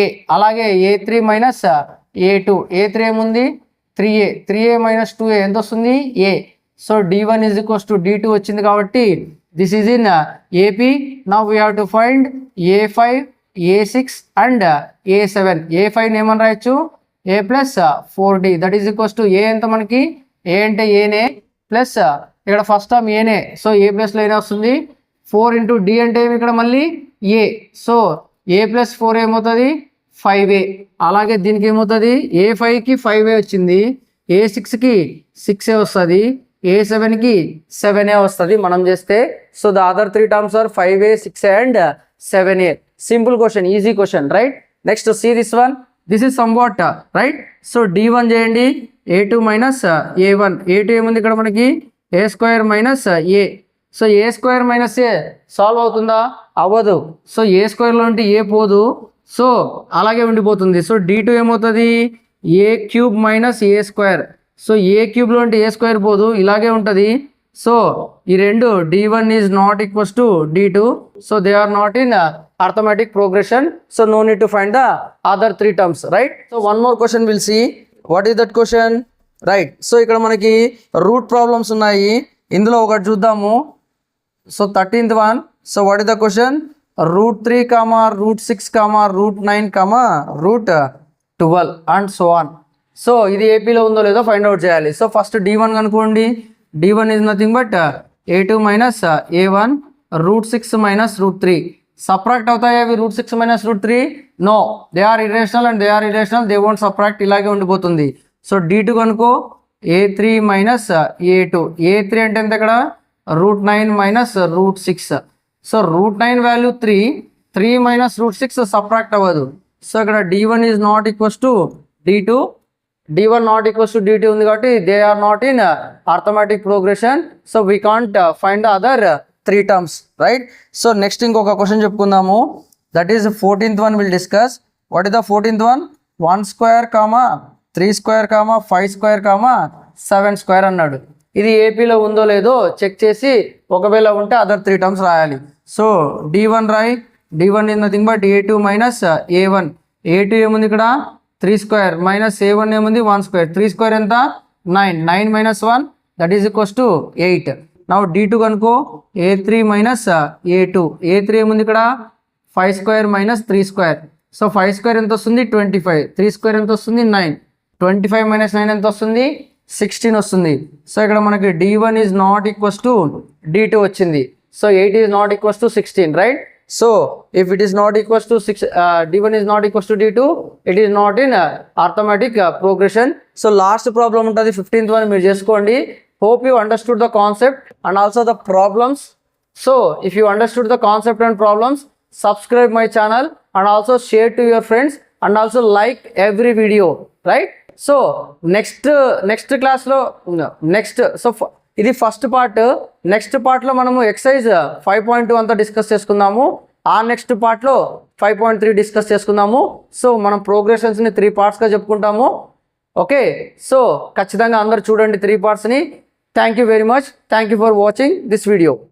S1: A. అలాగే A3 minus A2. A3 ఏముంది? 3A. 3A minus 2A ఎంత వస్తుంది? A. సో D1 = D2 వచ్చింది కాబట్టి this is in AP. Now we have to find A5, A6 and A7. A5 ఏమని రాయొచ్చు? A + 4D. That is equals to A ఎంత మనకి? A అంటే ఏనే ప్లస్ ఇక్కడ ఫస్ట్ టర్మ్ ఏనే. సో A ప్లస్లో ఏనే వస్తుంది. 4 × D అంటే ఏమి ఇక్కడ మళ్ళీ A. సో A + 4 ఏమవుతుంది? 5A. అలాగే దీనికి ఏమవుతుంది? A5కి 5A వచ్చింది, A6కి 6A వస్తుంది, A7కి 7A వస్తుంది మనం చేస్తే. So the other 3 terms are 5A, 6A and 7A. Simple question, easy question, right? Next see this one. This is somewhat, right? So D1 చేయండి. A2 minus A1. A2 ఏముంది ఇక్కడ మనకి? A² minus A. So A² minus A solve అవుతుందా? అవ్వదు. So A² లో ఉంటే A పోదు, so అలాగే ఉండిపోతుంది. సో D2 ఏమవుతుంది? ఏ క్యూబ్ మైనస్ ఏ స్క్వేర్. సో ఏ క్యూబ్లో అంటే ఏ స్క్వేర్ పోదు, ఇలాగే ఉంటుంది. సో ఈ రెండు d1 is not equals to d2. So they are not in arithmetic progression. So no need to find the other 3 terms, right? So one more question will see. What is that question, right? So ఇక్కడ మనకి root problems ఉన్నాయి, ఇందులో ఒకటి చూద్దాము. So 13th one. So what is the question? √3, √6, √9, √12 and so on. So ఇది ఏపీలో ఉందో లేదో ఫైండ్ అవుట్ చేయాలి. సో ఫస్ట్ d1 కనుక్కోండి. d1 is nothing but a2 minus a1 √6 minus √3. Subtract అవుతాయి అవి √6 minus √3? No, they are irrational and they are irrational, they won't subtract, ఇలాగే ఉండిపోతుంది. సో d2 కనుకో a3 మైనస్ a2. a3 అంటే ఎంత ఇక్కడ? √9 minus √6. So √9 value 3 minus √6 subtract అవ్వదు. So ఇక్కడ d1 is not equals to d2. d1 not equals to d2 ఉంది కాబట్టి they are not in arithmetic progression. So we can't find the other 3 terms, right? So next ఇంకొక question చెప్పుకుందాము. That is 14th one will discuss. What is the 14th one? 1 square, 3 square, 5 square, 7 square అన్నాడు. ఇది ఏపీలో ఉందో లేదో check చేసి ఒకవేళ ఉంటే అదర్ 3 టర్మ్స్ రాయాలి. సో d1 రాయి. d1 is nothing but a2 minus a1. a2 ఏముంది ఇక్కడ? 3 స్క్వేర్ మైనస్ a1 ఏముంది? 1 స్క్వేర్. 3 స్క్వేర్ ఎంత? 9. 9 minus 1 that is equals to 8. Now d2 కనుకో a3 మైనస్ a2. a3 ఏముంది ఇక్కడ? 5 square minus 3 square. So 5 square ఎంత వస్తుంది? 25. 3 స్క్వేర్ ఎంత వస్తుంది? 9. 25 మైనస్ 9 ఎంత వస్తుంది? 16 వస్తుంది. సో ఇక్కడ మనకి d1 is not equals to d2 వచ్చింది. So 8 is not equals to 16, right? So if it is not equals to d1 is not equals to d2, it is not in arithmetic progression. So last problem untadi 15th one meer cheskondi. Hope you understood the concept and also the problems. So if you understood the concept and problems, subscribe my channel and also share to your friends and also like every video, right? So next class lo next so ఇది first part. Next పార్ట్లో మనము exercise 5.2 అంతా discuss చేసుకుందాము. ఆ next పార్ట్లో 5.3 discuss చేసుకుందాము. So మనం ప్రోగ్రెషన్స్ని 3 పార్ట్స్గా చెప్పుకుంటాము. ఓకే, సో ఖచ్చితంగా అందరు చూడండి 3 పార్ట్స్ని. Thank you very much. Thank you for watching this video.